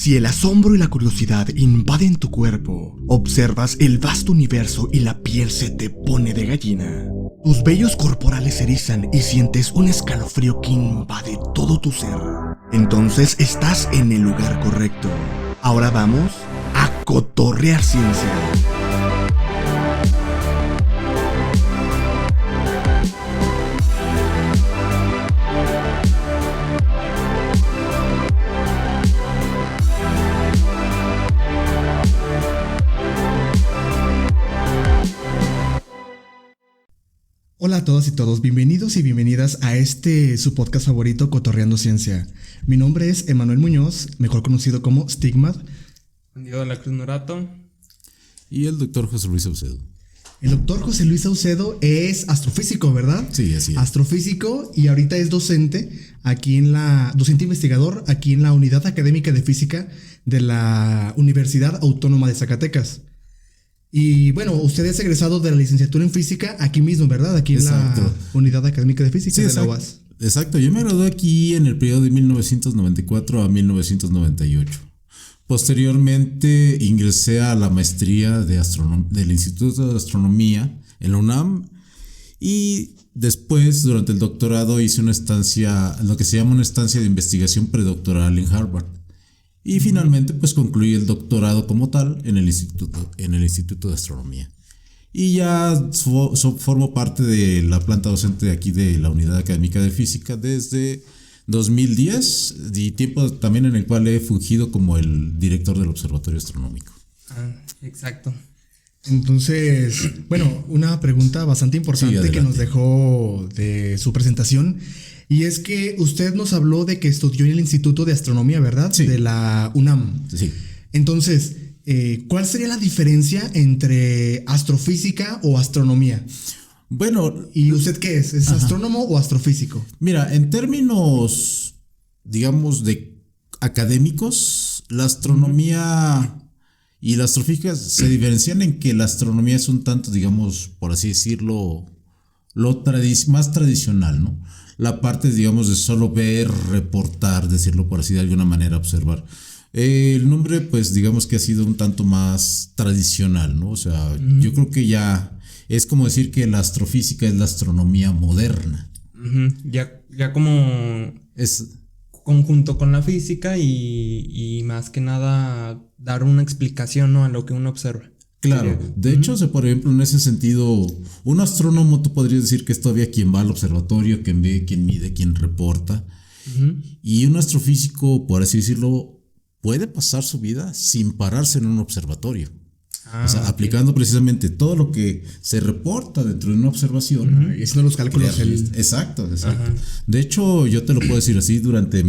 Si el asombro y la curiosidad invaden tu cuerpo, observas el vasto universo y la piel se te pone de gallina. Tus vellos corporales se erizan y sientes un escalofrío que invade todo tu ser. Entonces estás en el lugar correcto. Ahora vamos a cotorrear ciencia. Hola a todos y todos, bienvenidos y bienvenidas a su podcast favorito, Cotorreando Ciencia. Mi nombre es Emanuel Muñoz, mejor conocido como Stigmat. Diego de la Cruz Norato. Y el doctor José Luis Saucedo. El doctor José Luis Saucedo es astrofísico, ¿verdad? Sí, así es. Astrofísico y ahorita es docente investigador aquí en la Unidad Académica de Física de la Universidad Autónoma de Zacatecas. Y bueno, usted es egresado de la licenciatura en física aquí mismo, ¿verdad? Aquí Exacto. En la Unidad Académica de Física de la UAS. Exacto, yo me gradué aquí en el periodo de 1994 a 1998. Posteriormente ingresé a la maestría del Instituto de Astronomía en la UNAM y después durante el doctorado hice una estancia, lo que se llama una estancia de investigación predoctoral en Harvard. Y finalmente pues concluí el doctorado como tal en el Instituto de Astronomía. Y ya formo parte de la planta docente de aquí de la Unidad Académica de Física desde 2010 y tiempo también en el cual he fungido como el director del Observatorio Astronómico. Exacto. Entonces, bueno, una pregunta bastante importante que nos dejó de su presentación. Y es que usted nos habló de que estudió en el Instituto de Astronomía, ¿verdad? Sí. De la UNAM. Sí. Entonces, ¿cuál sería la diferencia entre astrofísica o astronomía? Bueno. ¿Y usted qué es? ¿Es astrónomo o astrofísico? Mira, en términos, digamos, de académicos, la astronomía y la astrofísica se diferencian en que la astronomía es un tanto, digamos, por así decirlo, más tradicional, ¿no? La parte, digamos, de solo ver, reportar, decirlo por así de alguna manera, observar. El nombre, pues, digamos que ha sido un tanto más tradicional, ¿no? O sea, yo creo que ya es como decir que la astrofísica es la astronomía moderna. Ya como es conjunto con la física y más que nada dar una explicación, ¿no?, a lo que uno observa. Claro, de hecho, o sea, por ejemplo, en ese sentido, un astrónomo tú podrías decir que es todavía quien va al observatorio, quien ve, quien mide, quien reporta. Y un astrofísico, por así decirlo, puede pasar su vida sin pararse en un observatorio. O sea, aplicando precisamente todo lo que se reporta dentro de una observación. Y haciendo los cálculos. Exacto. De hecho, yo te lo puedo decir así, durante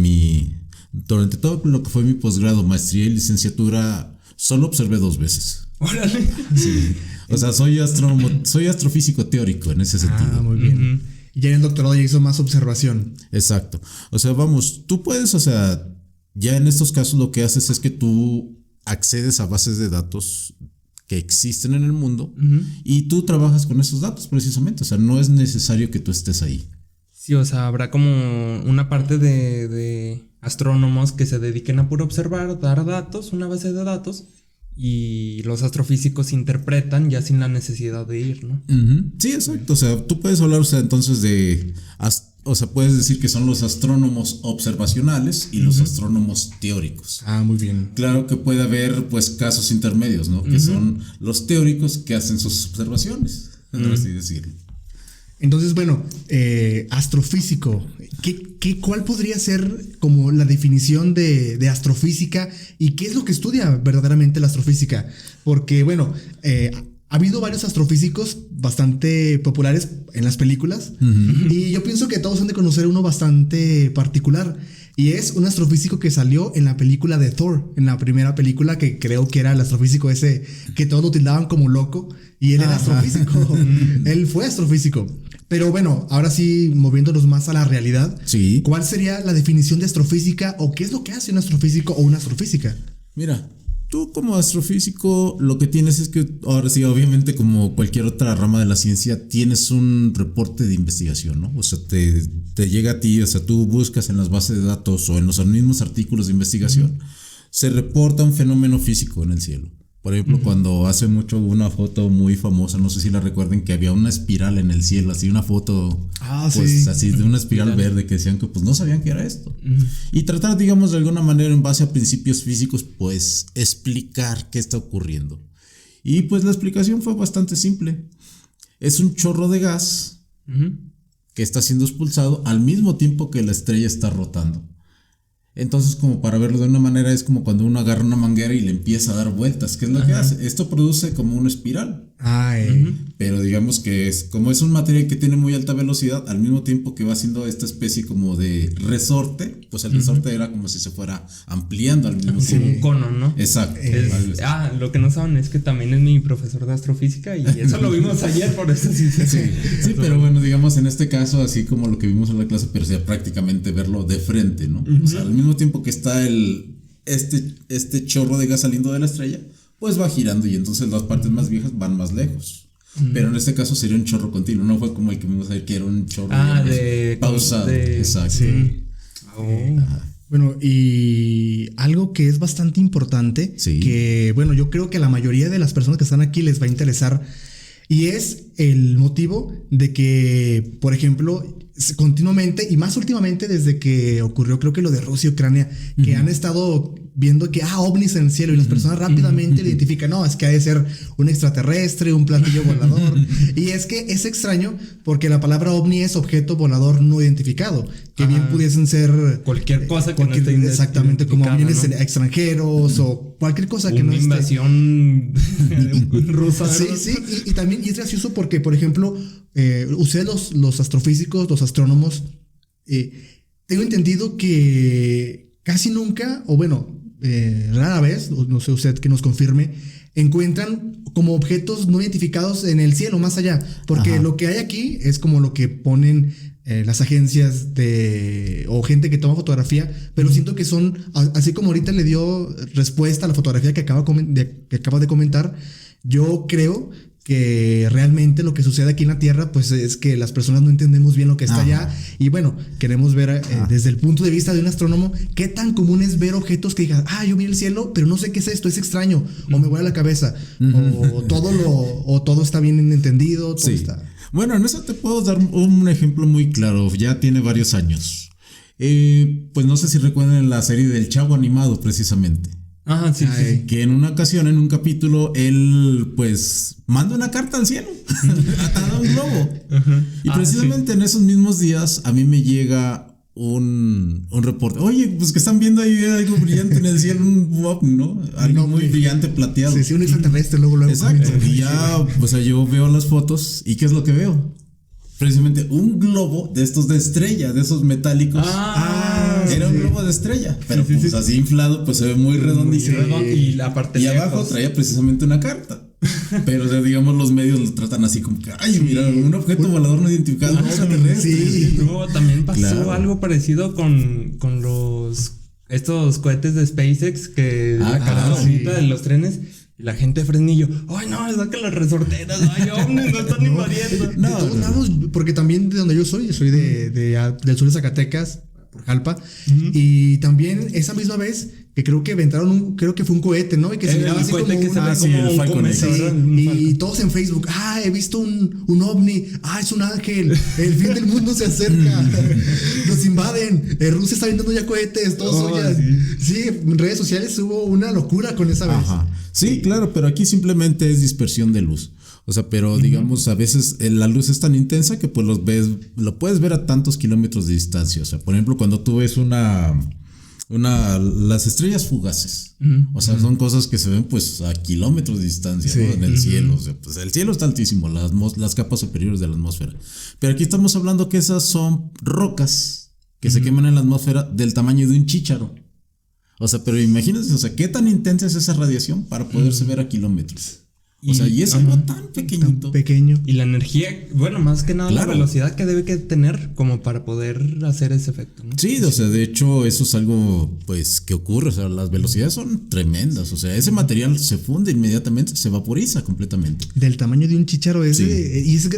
todo lo que fue mi posgrado, maestría y licenciatura, solo observé 2 veces. ¡Órale! Sí. O sea, soy astrofísico teórico en ese sentido. Muy bien. Y ya en el doctorado ya hizo más observación. Exacto. O sea, vamos, tú puedes, o sea, ya en estos casos lo que haces es que tú accedes a bases de datos que existen en el mundo y tú trabajas con esos datos precisamente. O sea, no es necesario que tú estés ahí. Sí, o sea, habrá como una parte de astrónomos que se dediquen a puro observar, dar datos, una base de datos. Y los astrofísicos interpretan ya sin la necesidad de ir, ¿no? Sí, exacto. O sea, tú puedes hablar, o sea, entonces puedes decir que son los astrónomos observacionales y los astrónomos teóricos. Muy bien. Claro que puede haber, pues, casos intermedios, ¿no? Que son los teóricos que hacen sus observaciones, por así decirlo. Entonces, bueno, astrofísico, ¿cuál podría ser como la definición de astrofísica y qué es lo que estudia verdaderamente la astrofísica? Porque, bueno, ha habido varios astrofísicos bastante populares en las películas y yo pienso que todos han de conocer uno bastante particular y es un astrofísico que salió en la película de Thor, en la primera película, que creo que era el astrofísico ese que todos lo tildaban como loco y él era astrofísico. Él fue astrofísico. Pero bueno, ahora sí, moviéndonos más a la realidad, sí. ¿Cuál sería la definición de astrofísica o qué es lo que hace un astrofísico o una astrofísica? Mira, tú como astrofísico lo que tienes es que, ahora sí, obviamente como cualquier otra rama de la ciencia, tienes un reporte de investigación, ¿no? O sea, te llega a ti, o sea, tú buscas en las bases de datos o en los mismos artículos de investigación se reporta un fenómeno físico en el cielo. Por ejemplo, cuando hace mucho hubo una foto muy famosa, no sé si la recuerden, que había una espiral en el cielo, así una foto, pues así de una espiral verde, que decían que pues no sabían qué era esto. Y tratar, digamos, de alguna manera en base a principios físicos, pues explicar qué está ocurriendo. Y pues la explicación fue bastante simple. Es un chorro de gas que está siendo expulsado al mismo tiempo que la estrella está rotando. Entonces, como para verlo de una manera, es como cuando uno agarra una manguera y le empieza a dar vueltas. ¿Qué es lo que hace? Esto produce como una espiral. Pero digamos que como es un material que tiene muy alta velocidad, al mismo tiempo que va haciendo esta especie como de resorte, pues el resorte era como si se fuera ampliando al mismo tiempo. Un cono, ¿no? Exacto. Lo que no saben es que también es mi profesor de astrofísica y eso lo vimos ayer, por eso sí. Sí, pero bueno, digamos en este caso, así como lo que vimos en la clase, pero sea prácticamente verlo de frente, ¿no? O sea, al mismo tiempo que está este chorro de gas saliendo de la estrella, pues va girando y entonces las partes más viejas van más lejos. Pero en este caso sería un chorro continuo, no fue como el que vimos ayer, que era un chorro pausado. Exacto. Sí. Bueno, y algo que es bastante importante, que bueno, yo creo que a la mayoría de las personas que están aquí les va a interesar, y es el motivo de que, por ejemplo, continuamente y más últimamente desde que ocurrió creo que lo de Rusia y Ucrania, que han estado viendo que ovnis en el cielo y las personas rápidamente identifican, no, es que ha de ser un extraterrestre, un platillo volador. Y es que es extraño porque la palabra ovni es objeto volador no identificado, que bien pudiesen ser cualquier cosa que no esté exactamente, como aviones extranjeros o cualquier cosa que no esté. Una invasión rusa. Sí, y también y es gracioso porque, por ejemplo, ustedes los astrofísicos, los astrónomos, tengo entendido que casi nunca, o bueno, rara vez, no sé usted que nos confirme, encuentran como objetos no identificados en el cielo más allá, porque lo que hay aquí es como lo que ponen las agencias o gente que toma fotografía, pero siento que son, así como ahorita le dio respuesta a la fotografía que acaba de comentar, yo creo que realmente lo que sucede aquí en la Tierra pues es que las personas no entendemos bien lo que está allá y bueno, queremos ver desde el punto de vista de un astrónomo qué tan común es ver objetos que digan, yo vi el cielo pero no sé qué es esto, es extraño o me vuela la cabeza o todo está bien entendido, todo está... Bueno, en eso te puedo dar un ejemplo muy claro, ya tiene varios años. Pues no sé si recuerdan la serie del Chavo animado precisamente. Sí. Que en una ocasión, en un capítulo, él pues manda una carta al cielo atada a un globo. Y precisamente en esos mismos días a mí me llega un reporte. Oye, pues que están viendo ahí algo brillante en el cielo, un ovni, ¿no? Algo muy brillante, plateado. Sí, un extraterrestre, luego. Exacto. Y ya, o sea, yo veo las fotos y ¿qué es lo que veo? Precisamente un globo de estos de estrella, de esos metálicos. Era un globo de estrella, pero pues así inflado, pues se ve muy redondito. Y la parte y abajo traía precisamente una carta. Pero o sea, digamos los medios lo tratan así como que, mira, un objeto volador no identificado, no extraterrestre. No, también pasó algo parecido con estos cohetes de SpaceX que la caracita de los trenes. La gente de Fresnillo, no, saquen las resorteras, ovnis, no están invadiendo. De todos lados, porque también de donde yo soy del sur de Zacatecas, por Jalpa, y también esa misma vez que creo que aventaron creo que fue un cohete, ¿no? Y que se miraba así como un Falcon. Y todos en Facebook, he visto un ovni, es un ángel, el fin del mundo se acerca, nos invaden, Rusia está aventando ya cohetes, todos sí, en redes sociales hubo una locura con esa vez. Sí, claro, pero aquí simplemente es dispersión de luz. O sea, pero digamos, a veces la luz es tan intensa que pues lo puedes ver a tantos kilómetros de distancia. O sea, por ejemplo, cuando tú ves las estrellas fugaces, o sea, son cosas que se ven pues a kilómetros de distancia, ¿no? En el cielo. O sea, pues el cielo está altísimo, las capas superiores de la atmósfera. Pero aquí estamos hablando que esas son rocas que se queman en la atmósfera del tamaño de un chícharo. O sea, pero imagínense, o sea, qué tan intensa es esa radiación para poderse ver a kilómetros. O sea, y es algo tan pequeñito. Tan pequeño. Y la energía, bueno, más que nada la velocidad que debe que tener como para poder hacer ese efecto, ¿no? Sí, o sea, de hecho eso es algo pues que ocurre, o sea, las velocidades son tremendas, o sea, ese material se funde inmediatamente, se vaporiza completamente. Del tamaño de un chícharo y es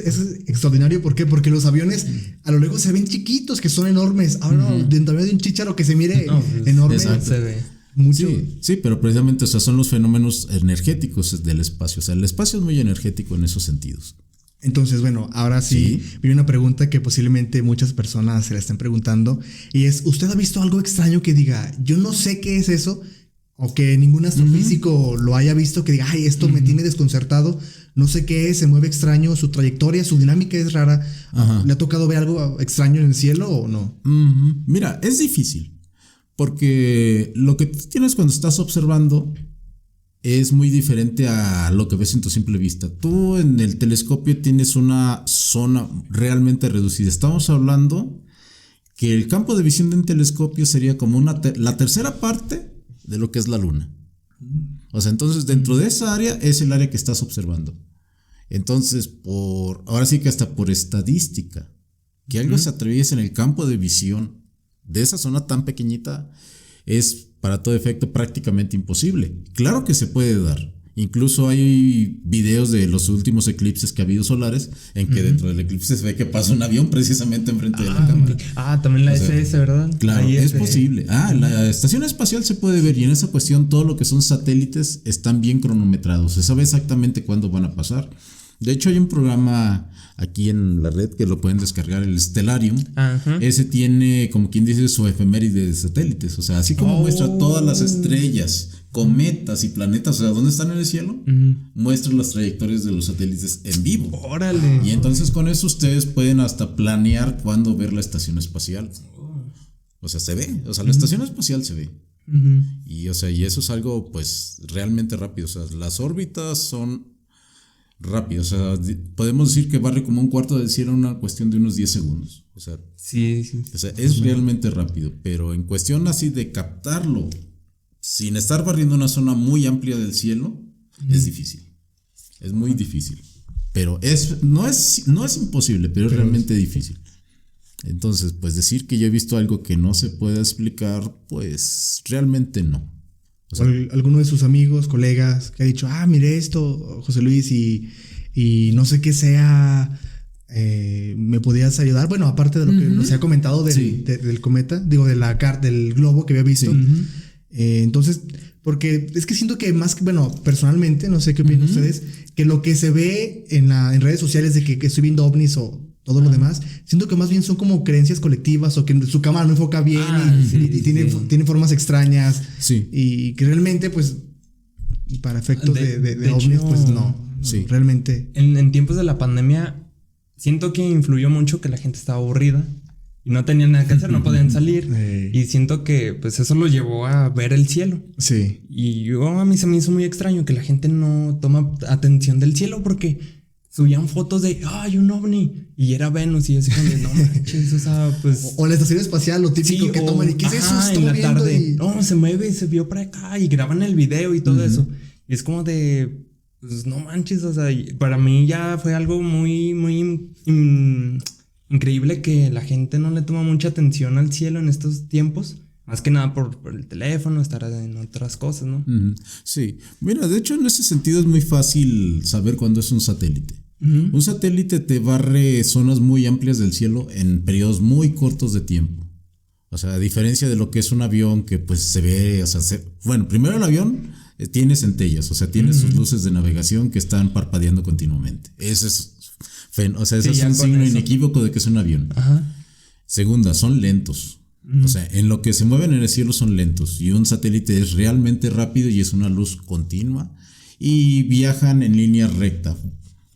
extraordinario, ¿por qué? Porque los aviones a lo lejos se ven chiquitos, que son enormes. Ahora no, del tamaño de un chícharo que se mire enorme. Se ve. mucho. Sí, pero precisamente, o sea, son los fenómenos energéticos del espacio. O sea, el espacio es muy energético en esos sentidos. Entonces, bueno, ahora sí, viene una pregunta que posiblemente muchas personas se la estén preguntando. Y es, ¿usted ha visto algo extraño que diga, yo no sé qué es eso? O que ningún astrofísico lo haya visto, que diga, ay, esto me tiene desconcertado. No sé qué es, se mueve extraño, su trayectoria, su dinámica es rara. ¿Le ha tocado ver algo extraño en el cielo o no? Mira, es difícil. Porque lo que tú tienes cuando estás observando es muy diferente a lo que ves en tu simple vista. Tú en el telescopio tienes una zona realmente reducida. Estamos hablando que el campo de visión de un telescopio sería como la tercera parte de lo que es la luna. O sea, entonces dentro de esa área es el área que estás observando. Entonces, ahora sí que hasta por estadística, que algo se atraviese en el campo de visión de esa zona tan pequeñita es para todo efecto prácticamente imposible. Claro que se puede dar. Incluso hay videos de los últimos eclipses que ha habido solares en que dentro del eclipse se ve que pasa un avión precisamente enfrente de la cámara. También la SS, ¿verdad? Claro, es posible. La estación espacial se puede ver y en esa cuestión todo lo que son satélites están bien cronometrados. Se sabe exactamente cuándo van a pasar. De hecho, hay un programa aquí en la red que lo pueden descargar, el Stellarium. Ese tiene, como quien dice, su efeméride de satélites. O sea, así como muestra todas las estrellas, cometas y planetas, o sea, ¿dónde están en el cielo? Muestra las trayectorias de los satélites en vivo. ¡Órale! Y entonces con eso ustedes pueden hasta planear cuándo ver la estación espacial. O sea, se ve. O sea, la estación espacial se ve. Y, o sea, y eso es algo, pues, realmente rápido. O sea, las órbitas son rápido, o sea, podemos decir que barre como un cuarto del cielo en una cuestión de unos 10 segundos. O sea, sí. O sea, es realmente rápido, pero en cuestión así de captarlo sin estar barriendo una zona muy amplia del cielo, es difícil. Es muy difícil. Pero no es imposible, pero es realmente difícil. Entonces, pues decir que yo he visto algo que no se puede explicar, pues realmente no. O sea, alguno de sus amigos, colegas, que ha dicho, mire esto, José Luis, y no sé qué sea, ¿me podías ayudar? Bueno, aparte de lo que nos ha comentado del cometa, digo, del globo que había visto. Entonces, porque es que siento que más que, bueno, personalmente, no sé qué opinan ustedes, que lo que se ve en redes sociales de que estoy viendo ovnis o todo lo demás, siento que más bien son como creencias colectivas o que su cámara no enfoca bien y tiene formas extrañas. Sí. Y que realmente, pues, para efectos de ovnis, hecho, pues no. Realmente. En tiempos de la pandemia, siento que influyó mucho que la gente estaba aburrida y no tenían nada que hacer, no podían salir. Y siento que, pues, eso los llevó a ver el cielo. Sí. Y a mí se me hizo muy extraño que la gente no toma atención del cielo porque subían fotos de, hay un ovni, y era Venus, y yo así como de, no manches, o sea, pues. O la estación espacial, lo típico que toman, ¿y qué es eso? En la tarde, no, se mueve, se vio para acá, y graban el video y todo eso. Y es como de, pues no manches, o sea, para mí ya fue algo muy, muy increíble que la gente no le toma mucha atención al cielo en estos tiempos. Más que nada por el teléfono, estar en otras cosas, ¿no? Sí. Mira, de hecho, en ese sentido es muy fácil saber cuándo es un satélite. Un satélite te barre zonas muy amplias del cielo en periodos muy cortos de tiempo. O sea, a diferencia de lo que es un avión que pues se ve, o sea, bueno, primero el avión tiene centellas, o sea, tiene sus luces de navegación que están parpadeando continuamente. Ese es, ese es un signo inequívoco de que es un avión. Segunda, son lentos. O sea, en lo que se mueven en el cielo son lentos y un satélite es realmente rápido y es una luz continua y viajan en línea recta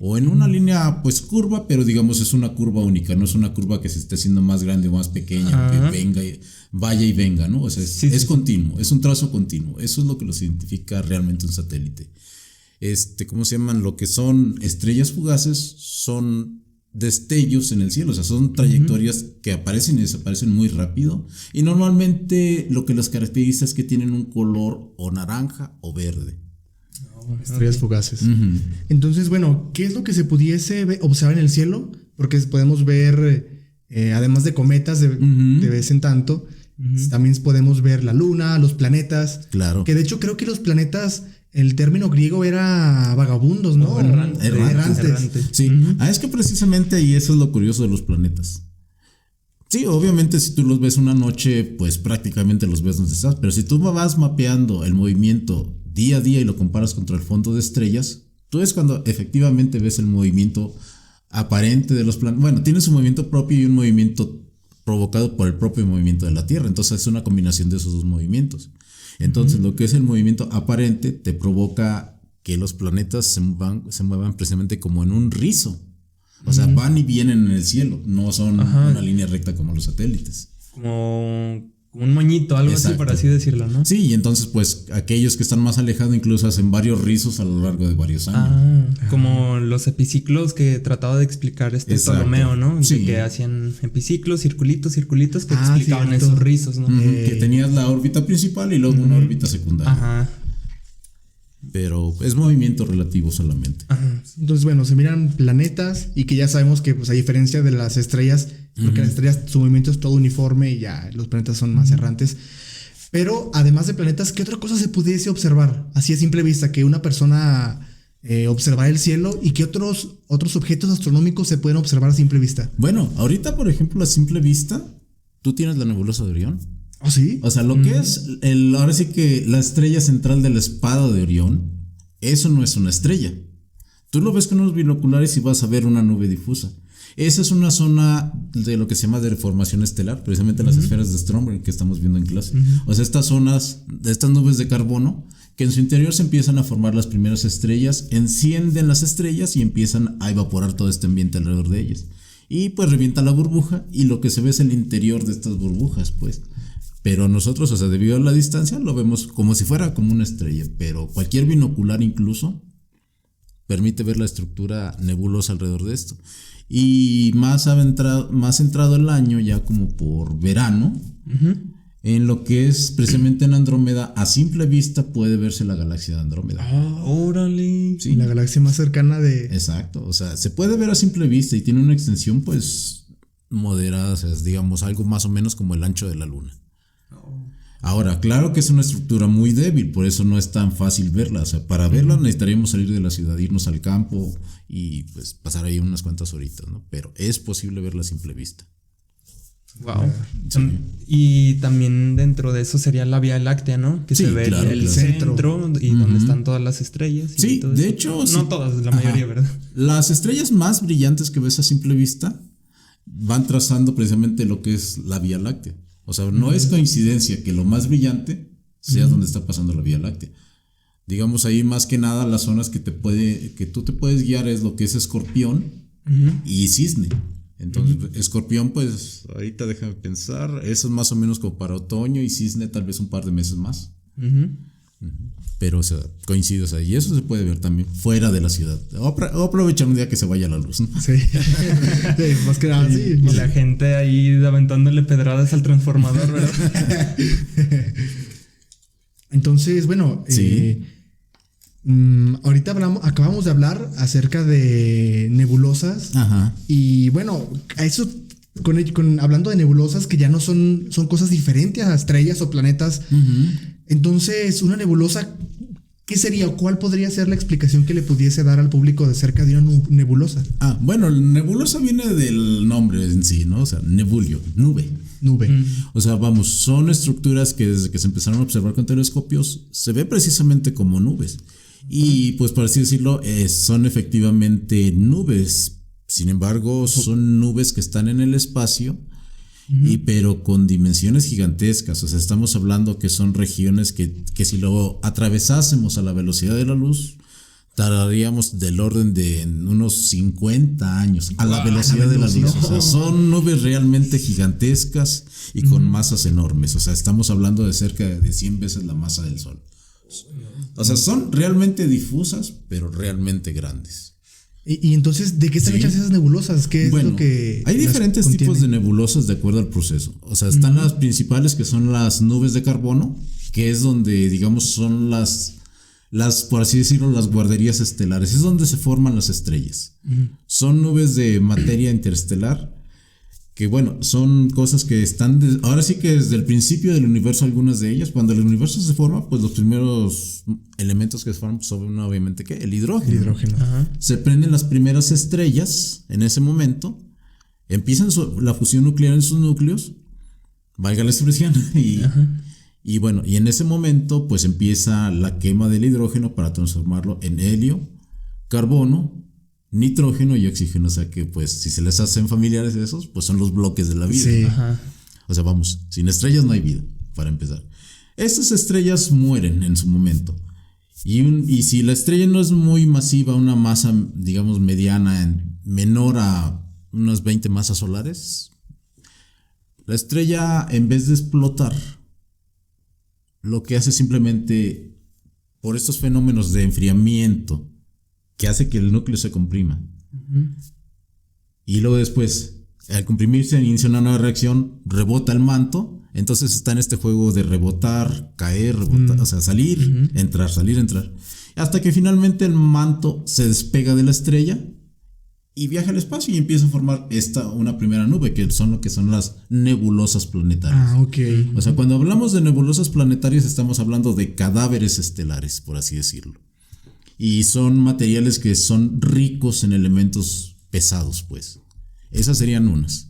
o en una línea pues curva, pero digamos es una curva única, no es una curva que se esté haciendo más grande o más pequeña, que venga y vaya y venga, ¿no? O sea, es continuo, es un trazo continuo. Eso es lo que los identifica realmente un satélite. ¿Cómo se llaman? Lo que son estrellas fugaces son destellos en el cielo, o sea, son trayectorias que aparecen y desaparecen muy rápido y normalmente lo que las caracteriza es que tienen un color o naranja o verde. Estrellas fugaces. Entonces, bueno, ¿qué es lo que se pudiese observar en el cielo? Porque podemos ver, además de cometas de vez en tanto, también podemos ver la luna, los planetas. Claro. Que de hecho creo que los planetas, el término griego era vagabundos, ¿no? Errantes. Sí. Es que precisamente ahí eso es lo curioso de los planetas. Sí, obviamente si tú los ves una noche, pues prácticamente los ves donde estás, pero si tú vas mapeando el movimiento día a día y lo comparas contra el fondo de estrellas, tú es cuando efectivamente ves el movimiento aparente de los planetas. Bueno, tienes un movimiento propio y un movimiento provocado por el propio movimiento de la Tierra, entonces es una combinación de esos dos movimientos. Entonces lo que es el movimiento aparente te provoca que los planetas se muevan precisamente como en un rizo. O sea, van y vienen en el cielo, no son una línea recta como los satélites. Como un moñito, algo Exacto. así, por así decirlo, ¿no? Sí, y entonces pues aquellos que están más alejados incluso hacen varios rizos a lo largo de varios años. Como los epiciclos que trataba de explicar Exacto. Ptolomeo, ¿no? Sí. Que hacían epiciclos, circulitos que explicaban cierto. esos rizos, ¿no? Que tenías la órbita principal y luego una órbita secundaria. Ajá. Pero es movimiento relativo solamente. Entonces, bueno, se miran planetas y que ya sabemos que, pues, a diferencia de las estrellas, porque las estrellas, su movimiento es todo uniforme y ya los planetas son más errantes. Pero además de planetas, ¿qué otra cosa se pudiese observar? Así a simple vista, que una persona observar el cielo y qué otros objetos astronómicos se pueden observar a simple vista. Bueno, ahorita, por ejemplo, a simple vista, tú tienes la nebulosa de Orión. ¿Oh, sí? O sea, lo que es ahora sí que la estrella central de la espada de Orión, eso no es una estrella. Tú lo ves con unos binoculares y vas a ver una nube difusa. Esa es una zona de lo que se llama de deformación estelar, precisamente las esferas de Stromberg que estamos viendo en clase. O sea, estas zonas, estas nubes de carbono, que en su interior se empiezan a formar las primeras estrellas, encienden las estrellas y empiezan a evaporar todo este ambiente alrededor de ellas. Y pues revienta la burbuja y lo que se ve es el interior de estas burbujas, pues. Pero nosotros, o sea, debido a la distancia, lo vemos como si fuera como una estrella. Pero cualquier binocular incluso permite ver la estructura nebulosa alrededor de esto. Y más entrado el año, ya como por verano, en lo que es precisamente en Andrómeda, a simple vista puede verse la galaxia de Andrómeda. Órale. Sí. La galaxia más cercana de... Exacto, o sea, se puede ver a simple vista y tiene una extensión pues moderada, o sea, es, digamos algo más o menos como el ancho de la luna. Ahora, claro que es una estructura muy débil, por eso no es tan fácil verla. O sea, para verla necesitaríamos salir de la ciudad, irnos al campo y pues pasar ahí unas cuantas horitas, ¿no? Pero es posible verla a simple vista. Wow. Y también dentro de eso sería la Vía Láctea, ¿no? Que Sí, se ve claro, el claro. centro y donde están todas las estrellas. Y Sí, todo de eso. hecho... No sí. todas, la mayoría, ¿verdad? Las estrellas más brillantes que ves a simple vista van trazando precisamente lo que es la Vía Láctea. O sea, no es coincidencia que lo más brillante sea donde está pasando la Vía Láctea. Digamos ahí más que nada las zonas que tú te puedes guiar es lo que es Escorpión y Cisne. Entonces, Escorpión, pues, ahorita déjame pensar, eso es más o menos como para otoño y Cisne tal vez un par de meses más. Pero, o sea, coincide, o sea, y eso se puede ver también fuera de la ciudad. O aprovechar un día que se vaya la luz, ¿no? Sí, sí, más que nada, sí. Y la gente ahí aventándole pedradas al transformador, ¿verdad? Entonces, bueno, Sí. Ahorita acabamos de hablar acerca de nebulosas. Ajá. Y bueno, a eso, hablando de nebulosas que ya no son cosas diferentes a estrellas o planetas. Entonces, una nebulosa, ¿qué sería o cuál podría ser la explicación que le pudiese dar al público de acerca de una nebulosa? Bueno, nebulosa viene del nombre en sí, ¿no? O sea, nebulio, nube. Nube. O sea, vamos, son estructuras que desde que se empezaron a observar con telescopios se ve precisamente como nubes. Y pues por así decirlo, son efectivamente nubes. Sin embargo, son nubes que están en el espacio, pero con dimensiones gigantescas. O sea, estamos hablando que son regiones que si lo atravesásemos a la velocidad de la luz, tardaríamos del orden de unos 50 años a la velocidad de la luz. O sea, son nubes realmente gigantescas y con masas enormes. O sea, estamos hablando de cerca de 100 veces la masa del Sol. O sea, son realmente difusas, pero realmente grandes. Y entonces, ¿de qué están hechas esas nebulosas? ¿Qué es lo que hay diferentes tipos de nebulosas de acuerdo al proceso. O sea, están las principales que son las nubes de carbono, que es donde, digamos, son las por así decirlo, las guarderías estelares. Es donde se forman las estrellas. Son nubes de materia interestelar, que bueno, son cosas que están, ahora sí que desde el principio del universo, algunas de ellas, cuando el universo se forma, pues los primeros elementos que se forman son obviamente, ¿qué? El hidrógeno. El hidrógeno. Se prenden las primeras estrellas en ese momento empiezan la fusión nuclear en sus núcleos, valga la expresión, y bueno, y en ese momento pues empieza la quema del hidrógeno para transformarlo en helio, carbono, nitrógeno y oxígeno. O sea que pues si se les hacen familiares esos, pues son los bloques de la vida. Sí. Ajá. O sea, vamos, sin estrellas no hay vida, para empezar. Estas estrellas mueren en su momento. Y si la estrella no es muy masiva, una masa, digamos, mediana, menor a unas 20 masas solares, la estrella, en vez de explotar, lo que hace simplemente, por estos fenómenos de enfriamiento, que hace que el núcleo se comprima. Y luego después, al comprimirse, inicia una nueva reacción, rebota el manto. Entonces está en este juego de rebotar, caer, rebotar, o sea, salir, entrar, salir, entrar. Hasta que finalmente el manto se despega de la estrella y viaja al espacio y empieza a formar una primera nube, que son lo que son las nebulosas planetarias. Ah, ok. O sea, cuando hablamos de nebulosas planetarias estamos hablando de cadáveres estelares, por así decirlo. Y son materiales que son ricos en elementos pesados, pues. Esas serían unas.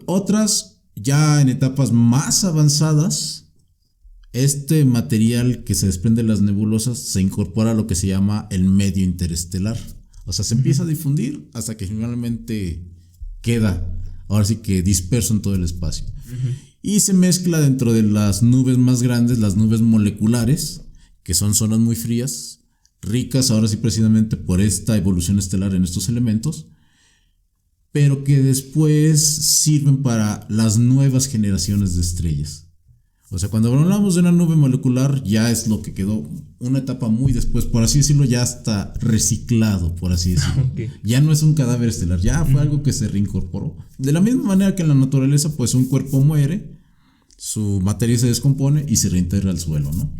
Otras, ya en etapas más avanzadas, este material que se desprende de las nebulosas se incorpora a lo que se llama el medio interestelar. O sea, se empieza a difundir hasta que finalmente queda, ahora sí que disperso en todo el espacio. Y se mezcla dentro de las nubes más grandes, las nubes moleculares, que son zonas muy frías, ricas ahora sí precisamente por esta evolución estelar en estos elementos, pero que después sirven para las nuevas generaciones de estrellas. O sea, cuando hablamos de una nube molecular, ya es lo que quedó una etapa muy después, por así decirlo, ya está reciclado, por así decirlo. Okay. Ya no es un cadáver estelar, ya fue algo que se reincorporó. De la misma manera que en la naturaleza, pues un cuerpo muere, su materia se descompone y se reintegra al suelo, ¿no?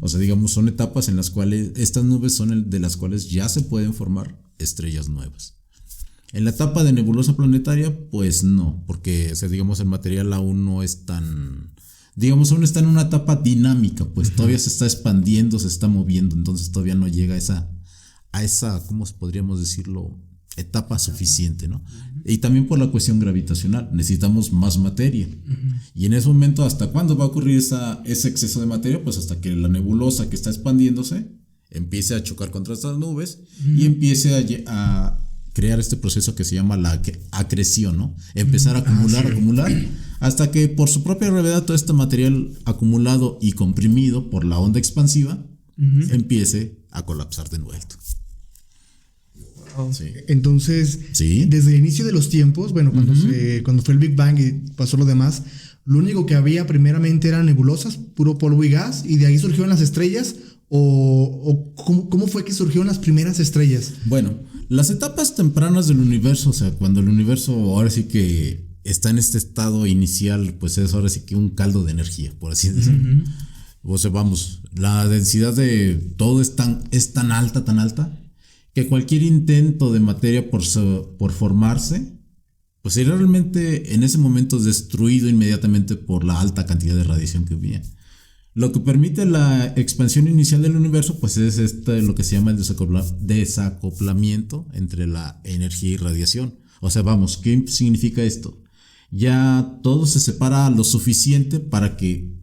O sea, digamos, son etapas en las cuales estas nubes son de las cuales ya se pueden formar estrellas nuevas. En la etapa de nebulosa planetaria, pues no, porque, o sea, digamos, el material aún no es tan, digamos, aún está en una etapa dinámica, pues todavía se está expandiendo, se está moviendo, entonces todavía no llega a esa, ¿cómo podríamos decirlo? Etapa suficiente, ¿no? Y también por la cuestión gravitacional, necesitamos más materia. Y en ese momento, ¿hasta cuándo va a ocurrir ese exceso de materia? Pues hasta que la nebulosa que está expandiéndose empiece a chocar contra estas nubes y empiece a crear este proceso que se llama la acreción, ¿no? Empezar a acumular, hasta que por su propia gravedad todo este material acumulado y comprimido por la onda expansiva empiece a colapsar de nuevo. Sí. Entonces, ¿Sí? desde el inicio de los tiempos, bueno, cuando fue el Big Bang y pasó lo demás, lo único que había primeramente eran nebulosas, puro polvo y gas, y de ahí surgieron las estrellas, o ¿cómo fue que surgieron las primeras estrellas? Bueno, las etapas tempranas del universo, o sea, cuando el universo ahora sí que está en este estado inicial, pues es ahora sí que un caldo de energía, por así decirlo. O sea, vamos, la densidad de todo es tan alta, que cualquier intento de materia por formarse, pues sería realmente en ese momento destruido inmediatamente por la alta cantidad de radiación que había. Lo que permite la expansión inicial del universo, pues es lo que se llama el desacoplamiento entre la energía y radiación. O sea, vamos, ¿qué significa esto? Ya todo se separa lo suficiente para que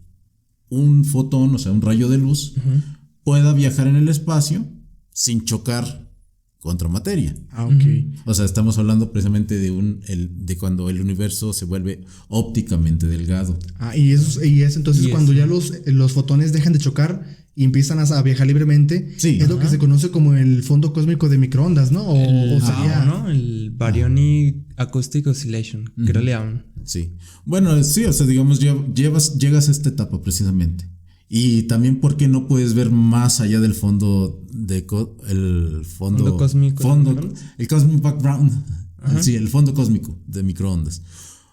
un fotón, o sea, un rayo de luz, pueda viajar en el espacio sin chocar contra materia. Ok. O sea, estamos hablando precisamente de cuando el universo se vuelve ópticamente delgado. Y es entonces cuando ya los fotones dejan de chocar y empiezan a viajar libremente. Sí. Es lo que se conoce como el fondo cósmico de microondas, ¿no? O sería, ¿no? El Baryonic Acoustic Oscillation, creo le llaman. Sí. Bueno, sí, o sea, digamos, llegas a esta etapa precisamente. Y también porque no puedes ver más allá del fondo el fondo cósmico, el cosmic background. Sí, el fondo cósmico de microondas.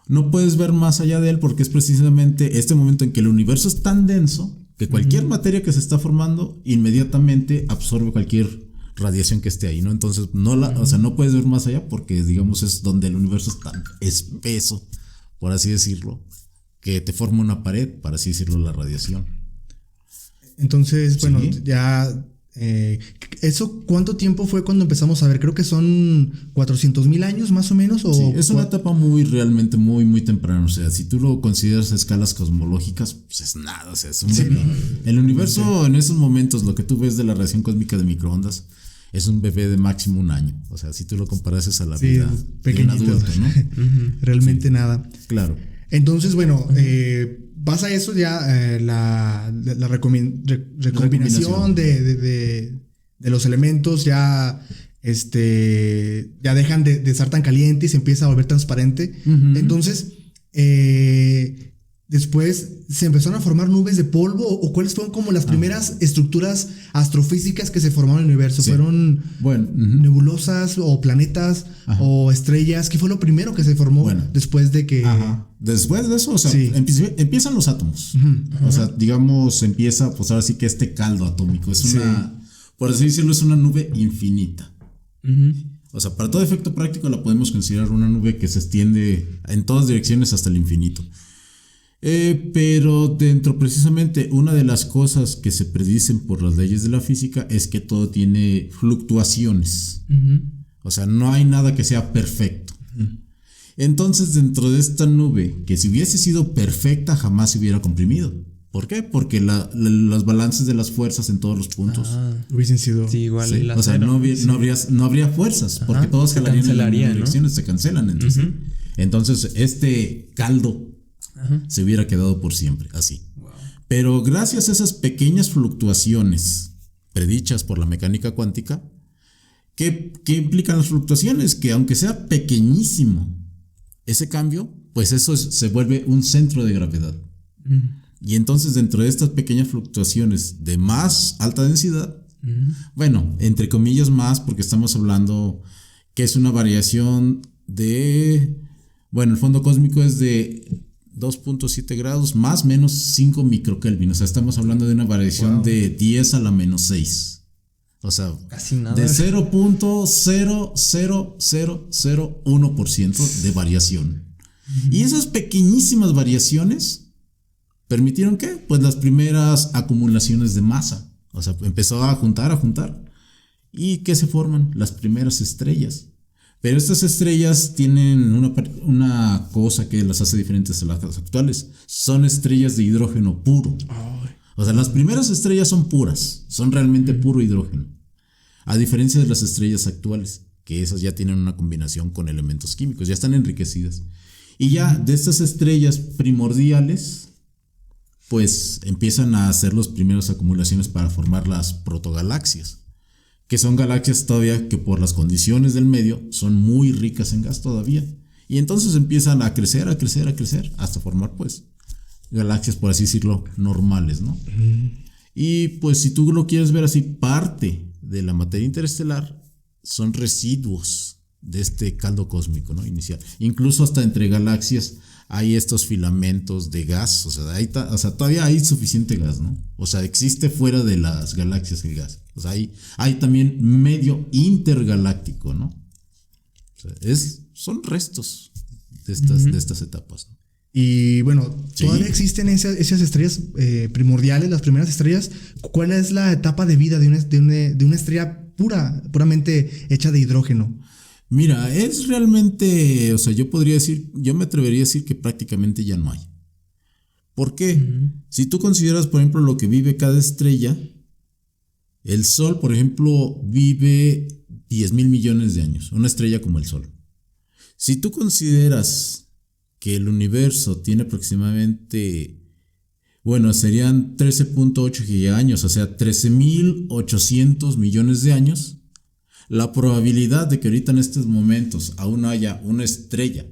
No puedes ver más allá de él porque es precisamente este momento en que el universo es tan denso que cualquier materia que se está formando inmediatamente absorbe cualquier radiación que esté ahí, ¿no? Entonces o sea, no puedes ver más allá porque, digamos, es donde el universo es tan espeso, por así decirlo, que te forma una pared, para así decirlo, la radiación. Entonces, bueno, Sí. ya ¿Eso cuánto tiempo fue cuando empezamos a ver? Creo que son 400,000 años más o menos. Sí, es una etapa realmente muy temprana. O sea, si tú lo consideras a escalas cosmológicas, pues es nada. O sea, es un bebé. El universo en esos momentos, lo que tú ves de la radiación cósmica de microondas, es un bebé de máximo 1 año. O sea, si tú lo comparases a la vida de un adulto, ¿no? Realmente nada. Claro. Entonces, bueno, pasa eso ya, la recombinación de los elementos ya dejan de estar tan caliente y se empieza a volver transparente. Entonces, después se empezaron a formar nubes de polvo, o cuáles fueron como las primeras estructuras astrofísicas que se formaron en el universo. Sí. ¿Fueron nebulosas o planetas o estrellas? ¿Qué fue lo primero que se formó después de que... Después de eso, o sea, empiezan los átomos. O sea, digamos, empieza, pues ahora sí que este caldo atómico. Es una, por así decirlo, es una nube infinita. O sea, para todo efecto práctico la podemos considerar una nube que se extiende en todas direcciones hasta el infinito. Pero dentro, precisamente, una de las cosas que se predicen por las leyes de la física es que todo tiene fluctuaciones. O sea, no hay nada que sea perfecto. Entonces, dentro de esta nube, que si hubiese sido perfecta, jamás se hubiera comprimido. ¿Por qué? Porque los balances de las fuerzas en todos los puntos hubiesen sido... Sí, igual. Sí, o sea, no habría fuerzas, porque todos jalarían en las direcciones, se cancelan. Entonces, este caldo se hubiera quedado por siempre, así. Pero gracias a esas pequeñas fluctuaciones predichas por la mecánica cuántica, ¿qué implican las fluctuaciones? Que aunque sea pequeñísimo ese cambio, pues eso se vuelve un centro de gravedad. Y entonces, dentro de estas pequeñas fluctuaciones de más alta densidad, bueno, entre comillas más, porque estamos hablando que es una variación de, bueno, el fondo cósmico es de 2.7 grados más menos 5 microkelvin. O sea, estamos hablando de una variación de 10 a la menos 6. O sea, casi nada. De 0.00001% de variación. Y esas pequeñísimas variaciones permitieron ¿qué? Pues las primeras acumulaciones de masa. O sea, empezó a juntar. ¿Y qué se forman? Las primeras estrellas. Pero estas estrellas tienen una cosa que las hace diferentes a las actuales. Son estrellas de hidrógeno puro. O sea, las primeras estrellas son puras. Son realmente puro hidrógeno. A diferencia de las estrellas actuales, que esas ya tienen una combinación con elementos químicos. Ya están enriquecidas. Y ya de estas estrellas primordiales, pues empiezan a hacer las primeras acumulaciones para formar las protogalaxias. Que son galaxias todavía que por las condiciones del medio son muy ricas en gas todavía. Y entonces empiezan a crecer, hasta formar pues galaxias, por así decirlo, normales, ¿no? Y pues si tú lo quieres ver así, parte de la materia interestelar son residuos de este caldo cósmico, ¿no? Inicial. Incluso hasta entre galaxias hay estos filamentos de gas, o sea, todavía hay suficiente gas, ¿no? O sea, existe fuera de las galaxias el gas. O sea, hay también medio intergaláctico, ¿no? O sea, son restos de estas etapas, ¿no? Y bueno, todavía existen esas estrellas primordiales, las primeras estrellas. ¿Cuál es la etapa de vida de una estrella puramente hecha de hidrógeno? Mira, es realmente, o sea, yo me atrevería a decir que prácticamente ya no hay. ¿Por qué? Si tú consideras, por ejemplo, lo que vive cada estrella, el Sol, por ejemplo, vive 10,000 millones de años, una estrella como el Sol. Si tú consideras que el universo tiene aproximadamente, bueno, serían 13.8 gigaños, o sea, 13,800 millones de años, la probabilidad de que ahorita en estos momentos aún haya una estrella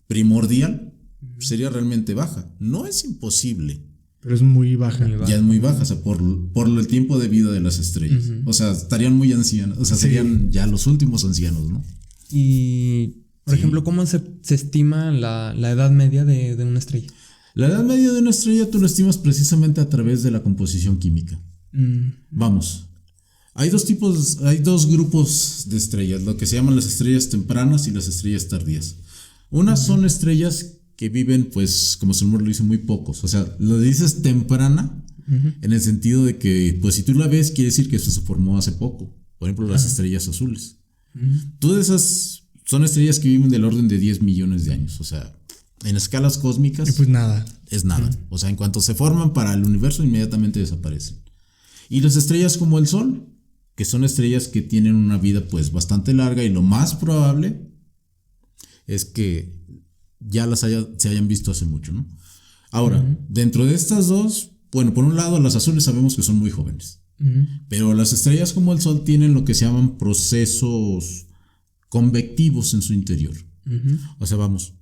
primordial sería realmente baja. No es imposible. Pero es muy baja. Ya es muy baja, o sea, por el tiempo de vida de las estrellas. O sea, estarían muy ancianas, o sea, serían ya los últimos ancianos, ¿no? Y, por ejemplo, ¿cómo se estima la edad media de una estrella? La edad media de una estrella tú lo estimas precisamente a través de la composición química. Vamos. Hay dos grupos de estrellas, lo que se llaman las estrellas tempranas y las estrellas tardías. Unas son estrellas que viven, pues, como su nombre lo dice, muy pocos. O sea, lo dices temprana, En el sentido de que, pues si tú la ves, quiere decir que eso se formó hace poco. Por ejemplo, las estrellas azules. Todas esas son estrellas que viven del orden de 10 millones de años. O sea, en escalas cósmicas. Y pues nada. Es nada. O sea, en cuanto se forman para el universo, inmediatamente desaparecen. Y las estrellas como el Sol, que son estrellas que tienen una vida pues bastante larga, y lo más probable es que ya se hayan visto hace mucho, ¿no? Ahora, dentro de estas dos, bueno, por un lado las azules sabemos que son muy jóvenes, pero las estrellas como el Sol tienen lo que se llaman procesos convectivos en su interior. O sea, vamos,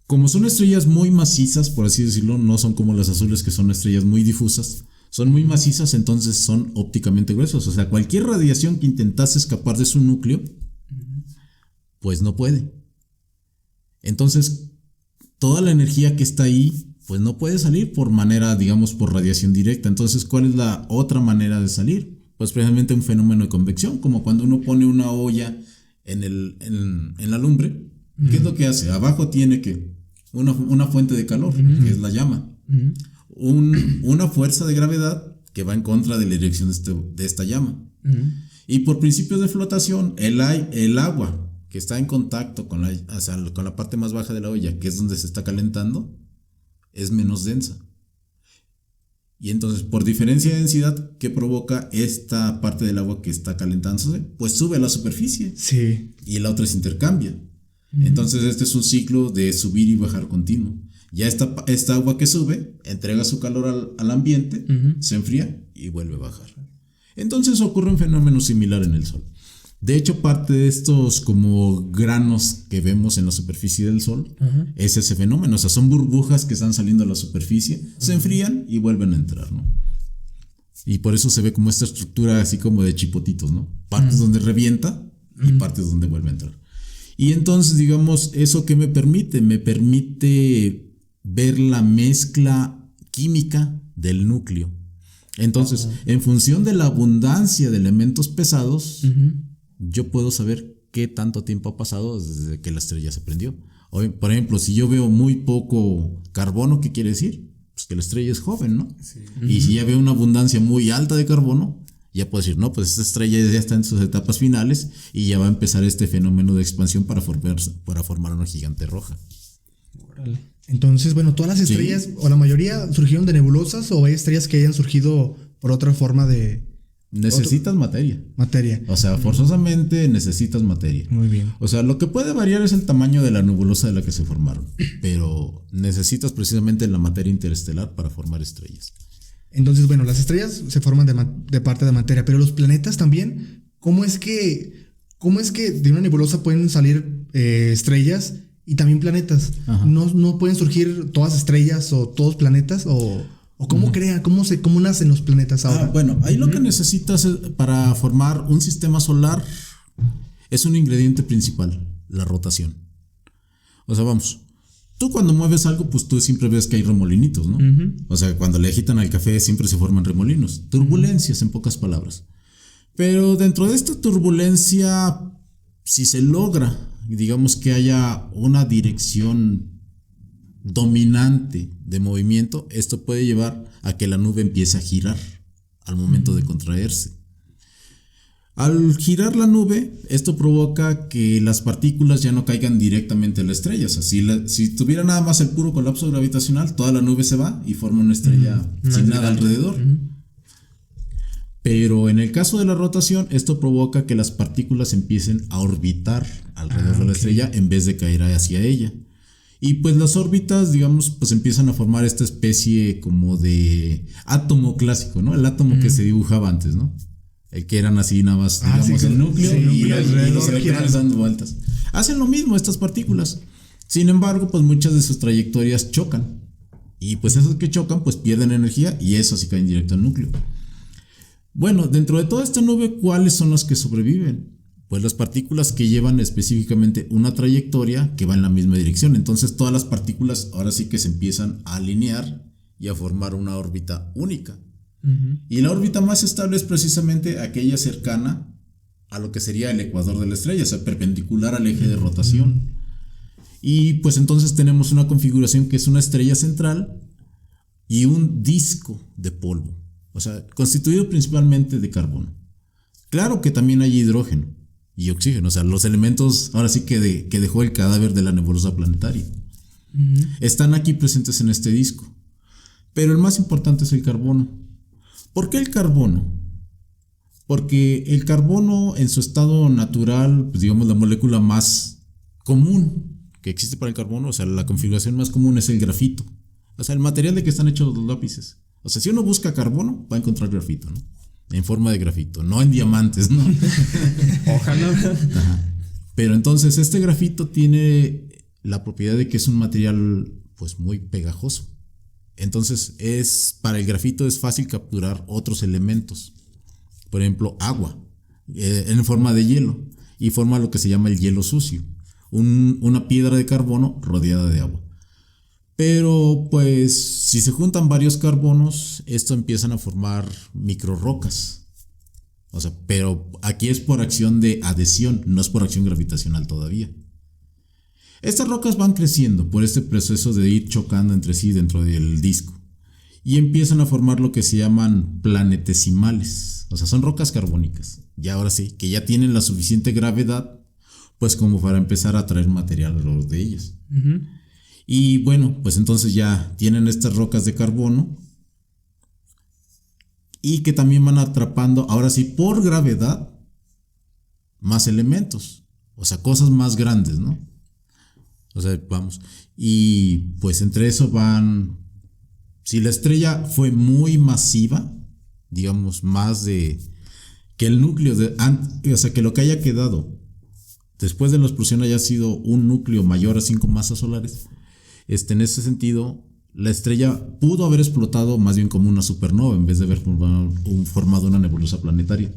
como son estrellas muy macizas, por así decirlo, no son como las azules que son estrellas muy difusas, son muy macizas, entonces son ópticamente gruesos. O sea, cualquier radiación que intentase escapar de su núcleo, pues no puede. Entonces, toda la energía que está ahí, pues no puede salir por manera, digamos, por radiación directa. Entonces, ¿cuál es la otra manera de salir? Pues precisamente un fenómeno de convección, como cuando uno pone una olla en la lumbre. ¿Qué es lo que hace? Abajo tiene que una fuente de calor, que es la llama. Una fuerza de gravedad que va en contra de la dirección de esta llama. Y por principios de flotación, el agua que está en contacto con la parte más baja de la olla, que es donde se está calentando, es menos densa. Y entonces, por diferencia de densidad, ¿qué provoca esta parte del agua que está calentándose? Pues sube a la superficie. Sí. Y la otra se intercambia. Entonces, este es un ciclo de subir y bajar continuo. Ya esta agua que sube, entrega su calor al ambiente, se enfría y vuelve a bajar. Entonces ocurre un fenómeno similar en el Sol. De hecho, parte de estos como granos que vemos en la superficie del Sol es ese fenómeno. O sea, son burbujas que están saliendo a la superficie, se enfrían y vuelven a entrar, ¿no? Y por eso se ve como esta estructura así como de chipotitos, ¿no? Partes donde revienta y partes donde vuelve a entrar. Y entonces, digamos, ¿eso qué me permite? Me permite ver la mezcla química del núcleo. Entonces, en función de la abundancia de elementos pesados, yo puedo saber qué tanto tiempo ha pasado desde que la estrella se prendió. Por ejemplo, si yo veo muy poco carbono, ¿qué quiere decir? Pues que la estrella es joven, ¿no? Sí. Y si ya veo una abundancia muy alta de carbono, ya puedo decir, no, pues esta estrella ya está en sus etapas finales y ya va a empezar este fenómeno de expansión para formar una gigante roja. Órale. Entonces, bueno, todas las estrellas, o la mayoría, surgieron de nebulosas, o hay estrellas que hayan surgido por otra forma de... Necesitas materia. O sea, forzosamente necesitas materia. Muy bien. O sea, lo que puede variar es el tamaño de la nebulosa de la que se formaron, pero necesitas precisamente la materia interestelar para formar estrellas. Entonces, bueno, las estrellas se forman de parte de materia, pero los planetas también, ¿cómo es que de una nebulosa pueden salir estrellas y también planetas? ¿No pueden surgir todas estrellas o todos planetas? ¿O cómo cómo nacen los planetas ahora? Bueno, ahí lo que necesitas para formar un sistema solar es un ingrediente principal, la rotación. O sea, vamos, tú cuando mueves algo, pues tú siempre ves que hay remolinitos, ¿no? O sea, cuando le agitan al café siempre se forman remolinos. Turbulencias, en pocas palabras. Pero dentro de esta turbulencia, si se logra, digamos que haya una dirección dominante de movimiento, esto puede llevar a que la nube empiece a girar al momento de contraerse. Al girar la nube, esto provoca que las partículas ya no caigan directamente a la estrella. O sea, si tuviera nada más el puro colapso gravitacional, toda la nube se va y forma una estrella sin nada alrededor. Pero en el caso de la rotación, esto provoca que las partículas empiecen a orbitar alrededor de la estrella en vez de caer hacia ella. Y pues las órbitas, digamos, pues empiezan a formar esta especie como de átomo clásico, ¿no? El átomo que se dibujaba antes, ¿no? El que eran así nada más, digamos, el núcleo y los electrones dando vueltas. Hacen lo mismo estas partículas. Sin embargo, pues muchas de sus trayectorias chocan. Y pues esos que chocan, pues pierden energía y eso sí caen directo al núcleo. Bueno, dentro de toda esta nube, ¿cuáles son las que sobreviven? Pues las partículas que llevan específicamente una trayectoria que va en la misma dirección. Entonces todas las partículas ahora sí que se empiezan a alinear y a formar una órbita única. Y la órbita más estable es precisamente aquella cercana a lo que sería el ecuador de la estrella, o sea, perpendicular al eje de rotación. Y pues entonces tenemos una configuración que es una estrella central y un disco de polvo, o sea, constituido principalmente de carbono. Claro que también hay hidrógeno y oxígeno, o sea, los elementos ahora sí que dejó el cadáver de la nebulosa planetaria. Están aquí presentes en este disco. Pero el más importante es el carbono. ¿Por qué el carbono? Porque el carbono en su estado natural, pues digamos la molécula más común que existe para el carbono, o sea, la configuración más común es el grafito. O sea, el material de que están hechos los lápices. O sea, si uno busca carbono, va a encontrar grafito, ¿no? En forma de grafito, no en diamantes, ¿no? Ojalá. Ajá. Pero entonces este grafito tiene la propiedad de que es un material pues muy pegajoso. Entonces para el grafito es fácil capturar otros elementos. Por ejemplo, agua en forma de hielo y forma lo que se llama el hielo sucio. Una piedra de carbono rodeada de agua. Pero pues si se juntan varios carbonos, esto empiezan a formar microrrocas. O sea, pero aquí es por acción de adhesión, no es por acción gravitacional todavía. Estas rocas van creciendo por este proceso de ir chocando entre sí dentro del disco y empiezan a formar lo que se llaman planetesimales, o sea, son rocas carbónicas, y ahora sí, que ya tienen la suficiente gravedad pues como para empezar a traer material alrededor de ellas. Y bueno, pues entonces ya tienen estas rocas de carbono y que también van atrapando, ahora sí, por gravedad, más elementos, o sea, cosas más grandes, ¿no? O sea, vamos, y pues entre eso van, si la estrella fue muy masiva, digamos, más de que el núcleo, o sea, que lo que haya quedado después de la explosión haya sido un núcleo mayor a 5 masas solares, en ese sentido, la estrella pudo haber explotado más bien como una supernova en vez de haber formado una nebulosa planetaria.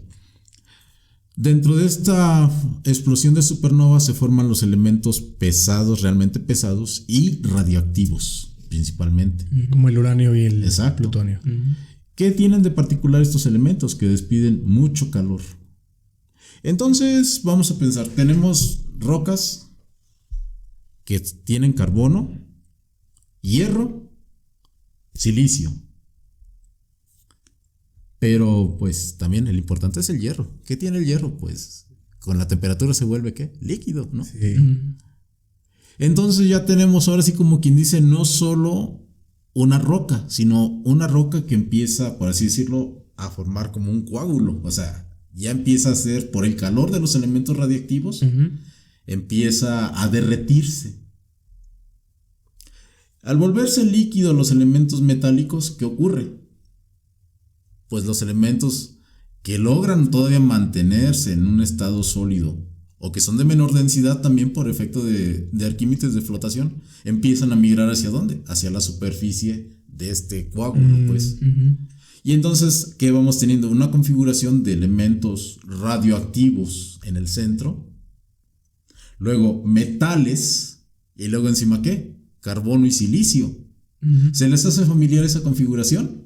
Dentro de esta explosión de supernova se forman los elementos pesados, realmente pesados y radioactivos, principalmente. Como el uranio y el Exacto. plutonio. ¿Qué tienen de particular estos elementos? Que despiden mucho calor. Entonces, vamos a pensar, tenemos rocas que tienen carbono, hierro, silicio. Pero pues también el importante es el hierro. ¿Qué tiene el hierro? Pues con la temperatura se vuelve ¿qué? Líquido, ¿no? Sí. Entonces ya tenemos ahora sí como quien dice no solo una roca, sino una roca que empieza, por así decirlo, a formar como un coágulo. O sea, ya empieza a ser por el calor de los elementos radiactivos, empieza a derretirse. Al volverse líquido los elementos metálicos, ¿qué ocurre? Pues los elementos que logran todavía mantenerse en un estado sólido o que son de menor densidad también por efecto de Arquímedes de flotación, empiezan a migrar ¿hacia dónde? Hacia la superficie de este coágulo, pues. Y entonces, ¿qué vamos teniendo? Una configuración de elementos radioactivos en el centro, luego metales y luego encima ¿qué? Carbono y silicio. ¿Se les hace familiar esa configuración?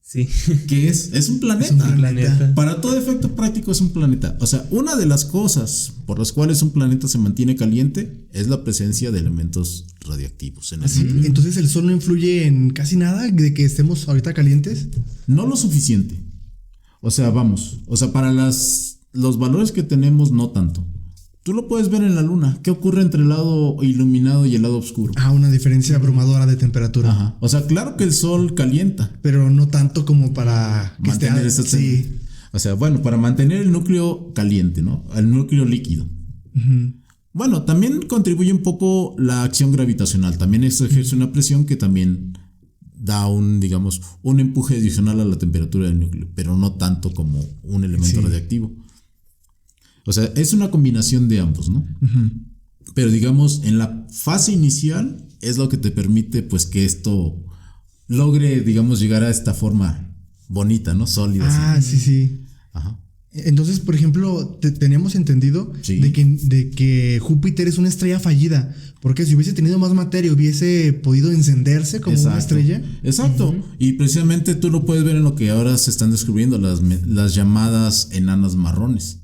Sí. ¿Qué es? Es un planeta. Es un planeta. Para todo efecto práctico es un planeta. O sea, una de las cosas por las cuales un planeta se mantiene caliente es la presencia de elementos radiactivos en el núcleo. Entonces el sol no influye en casi nada de que estemos ahorita calientes. No lo suficiente. O sea, vamos. O sea, para los valores que tenemos, no tanto. Tú lo puedes ver en la luna. ¿Qué ocurre entre el lado iluminado y el lado oscuro? Una diferencia abrumadora de temperatura. Ajá. O sea, claro que el sol calienta. Pero no tanto como para que Mantener esté. esa Sí. O sea, bueno, para mantener el núcleo caliente, ¿no? El núcleo líquido. Bueno, también contribuye un poco la acción gravitacional. También esto ejerce una presión que también da un empuje adicional a la temperatura del núcleo, pero no tanto como un elemento radiactivo. O sea, es una combinación de ambos, ¿no? Pero digamos, en la fase inicial es lo que te permite, pues, que esto logre, digamos, llegar a esta forma bonita, ¿no? Sólida. Sí. Ajá. Entonces, por ejemplo, teníamos entendido de que Júpiter es una estrella fallida, porque si hubiese tenido más materia hubiese podido encenderse como una estrella. Exacto. Y precisamente tú lo puedes ver en lo que ahora se están descubriendo, las llamadas enanas marrones.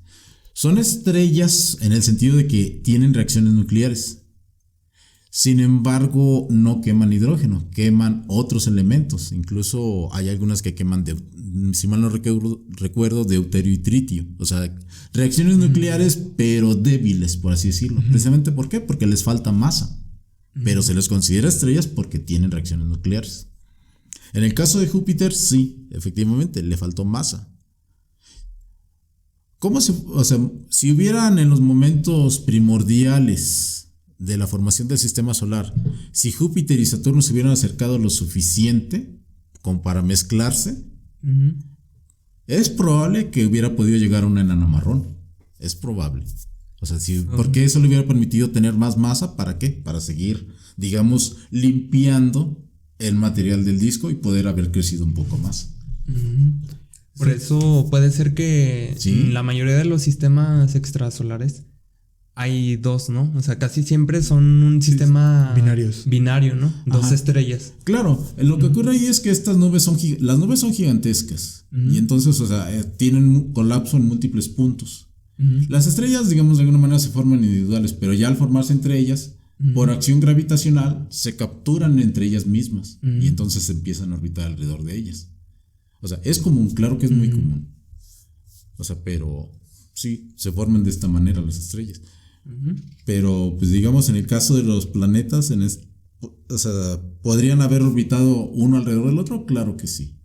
Son estrellas en el sentido de que tienen reacciones nucleares. Sin embargo, no queman hidrógeno, queman otros elementos. Incluso hay algunas que queman, si mal no recuerdo, deuterio y tritio. O sea, reacciones nucleares, pero débiles, por así decirlo. Precisamente, ¿por qué? Porque les falta masa. Pero se les considera estrellas porque tienen reacciones nucleares. En el caso de Júpiter, sí, efectivamente, le faltó masa. Si hubieran en los momentos primordiales de la formación del sistema solar, si Júpiter y Saturno se hubieran acercado lo suficiente como para mezclarse, es probable que hubiera podido llegar a un enano marrón. Es probable. O sea, porque eso le hubiera permitido tener más masa, ¿para qué? Para seguir, digamos, limpiando el material del disco y poder haber crecido un poco más. Por eso puede ser que en la mayoría de los sistemas extrasolares hay dos, ¿no? O sea, casi siempre son un sistema binario, ¿no? Dos estrellas. Claro, lo que ocurre ahí es que estas nubes las nubes son gigantescas y entonces, o sea, tienen un colapso en múltiples puntos. Las estrellas, digamos, de alguna manera se forman individuales, pero ya al formarse entre ellas, por acción gravitacional, se capturan entre ellas mismas y entonces se empiezan a orbitar alrededor de ellas. O sea, es común, claro que es muy común. O sea, pero sí, se forman de esta manera las estrellas. Pero, pues digamos, en el caso de los planetas, o sea, ¿podrían haber orbitado uno alrededor del otro? Claro que sí.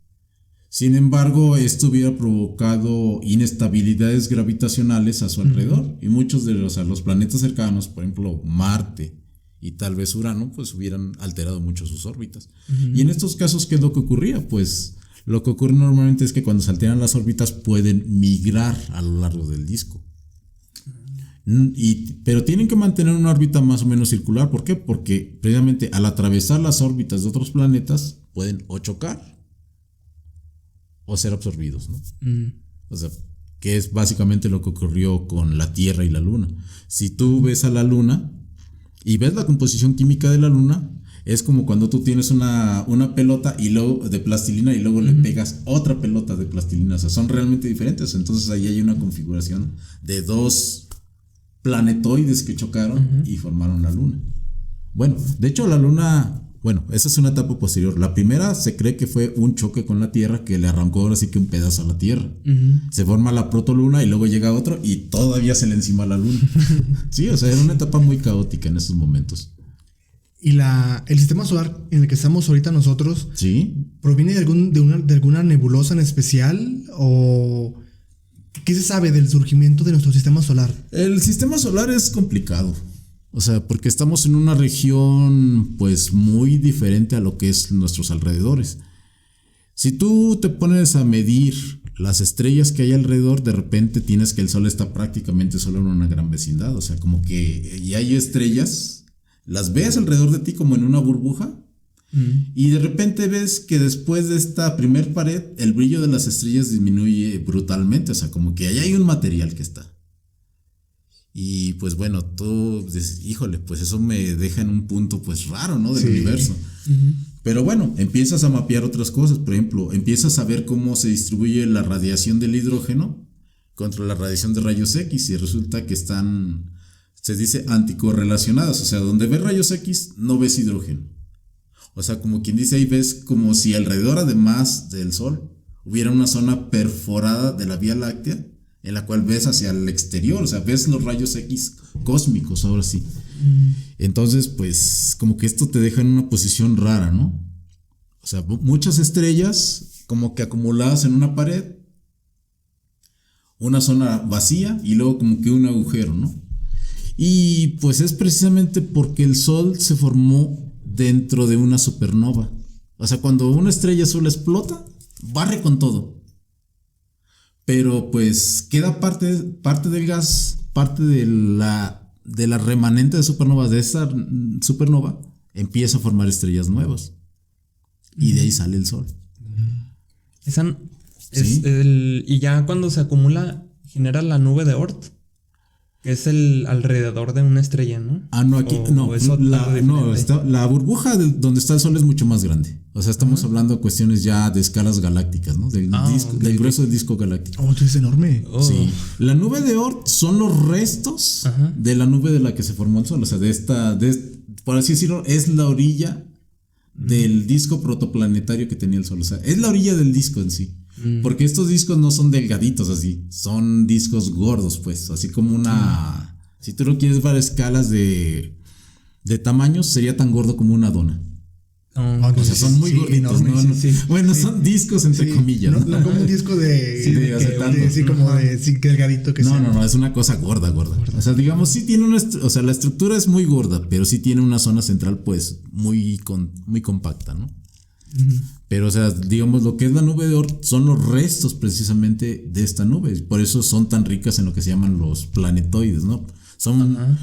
Sin embargo, esto hubiera provocado inestabilidades gravitacionales a su alrededor. Y muchos de los planetas cercanos, por ejemplo, Marte y tal vez Urano, pues hubieran alterado mucho sus órbitas. Y en estos casos, ¿qué es lo que ocurría? Pues lo que ocurre normalmente es que cuando se alteran las órbitas pueden migrar a lo largo del disco. Pero tienen que mantener una órbita más o menos circular. ¿Por qué? Porque precisamente al atravesar las órbitas de otros planetas pueden o chocar o ser absorbidos, ¿no? O sea, que es básicamente lo que ocurrió con la Tierra y la Luna. Si tú ves a la Luna y ves la composición química de la Luna, es como cuando tú tienes una pelota y luego de plastilina y luego le pegas otra pelota de plastilina. O sea, son realmente diferentes. Entonces ahí hay una configuración de dos planetoides que chocaron y formaron la Luna. Bueno, de hecho la Luna, esa es una etapa posterior. La primera se cree que fue un choque con la Tierra que le arrancó ahora sí que un pedazo a la Tierra. Se forma la protoluna y luego llega otro y todavía se le encima a la Luna. Sí, o sea, era una etapa muy caótica en esos momentos. ¿Y el sistema solar en el que estamos ahorita nosotros proviene de alguna nebulosa en especial? ¿O qué se sabe del surgimiento de nuestro sistema solar? El sistema solar es complicado. O sea, porque estamos en una región pues muy diferente a lo que es nuestros alrededores. Si tú te pones a medir las estrellas que hay alrededor, de repente tienes que el Sol está prácticamente solo en una gran vecindad. O sea, como que y hay estrellas, las ves alrededor de ti como en una burbuja. Y de repente ves que después de esta primer pared, el brillo de las estrellas disminuye brutalmente. O sea, como que ahí hay un material que está. Y pues bueno, tú dices, híjole, pues eso me deja en un punto pues raro, ¿no? Del universo. Pero bueno, empiezas a mapear otras cosas. Por ejemplo, empiezas a ver cómo se distribuye la radiación del hidrógeno contra la radiación de rayos X. Y resulta que se dice anticorrelacionadas. O sea, donde ves rayos X, no ves hidrógeno. O sea, como quien dice, ahí ves como si alrededor, además del Sol, hubiera una zona perforada de la Vía Láctea en la cual ves hacia el exterior, o sea, ves los rayos X cósmicos, ahora sí. Entonces, pues, como que esto te deja en una posición rara, ¿no? O sea, muchas estrellas como que acumuladas en una pared, una zona vacía y luego como que un agujero, ¿no? Y pues es precisamente porque el Sol se formó dentro de una supernova. O sea, cuando una estrella azul explota, barre con todo. Pero pues queda parte del gas, parte de la remanente de supernovas de esa supernova, empieza a formar estrellas nuevas. Y de ahí sale el Sol. Y ya cuando se acumula, genera la nube de Oort, que es el alrededor de una estrella, ¿no? No, aquí la burbuja donde está el Sol es mucho más grande. O sea, estamos hablando de cuestiones ya de escalas galácticas, ¿no? Del grueso del disco galáctico. Esto es enorme. Sí. La nube de Oort son los restos de la nube de la que se formó el Sol. O sea, por así decirlo, es la orilla del disco protoplanetario que tenía el Sol. O sea, es la orilla del disco en sí. Porque estos discos no son delgaditos así, son discos gordos, pues, así como una... Si tú lo quieres ver a escalas de tamaños, sería tan gordo como una dona. O sea, son muy gorditos, enormes, ¿no? Bueno, son discos entre comillas. No como un disco de acetato. como de delgadito que sea. No, es una cosa gorda. O sea, digamos, sí tiene o sea, la estructura es muy gorda, pero sí tiene una zona central, pues, muy compacta, ¿no? Pero, o sea, digamos, lo que es la nube de Oort son los restos precisamente de esta nube. Por eso son tan ricas en lo que se llaman los planetoides, ¿no?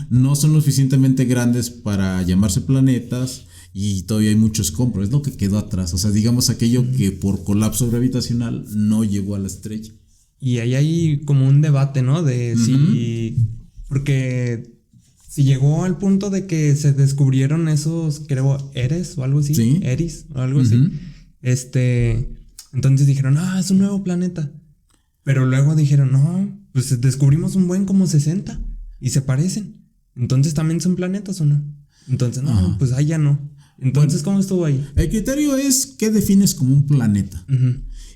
No son lo suficientemente grandes para llamarse planetas y todavía hay mucho escombro. Es lo que quedó atrás. O sea, digamos, aquello que por colapso gravitacional no llegó a la estrella. Y ahí hay como un debate, ¿no? De si... Porque si llegó al punto de que se descubrieron esos, creo, Eris o algo así. Sí. Eris o algo así. Entonces dijeron, es un nuevo planeta. Pero luego dijeron, no, pues descubrimos un buen como 60 y se parecen. Entonces, ¿también son planetas o no? Entonces, no, pues ahí ya no. Entonces, ¿cómo estuvo ahí? El criterio es qué defines como un planeta.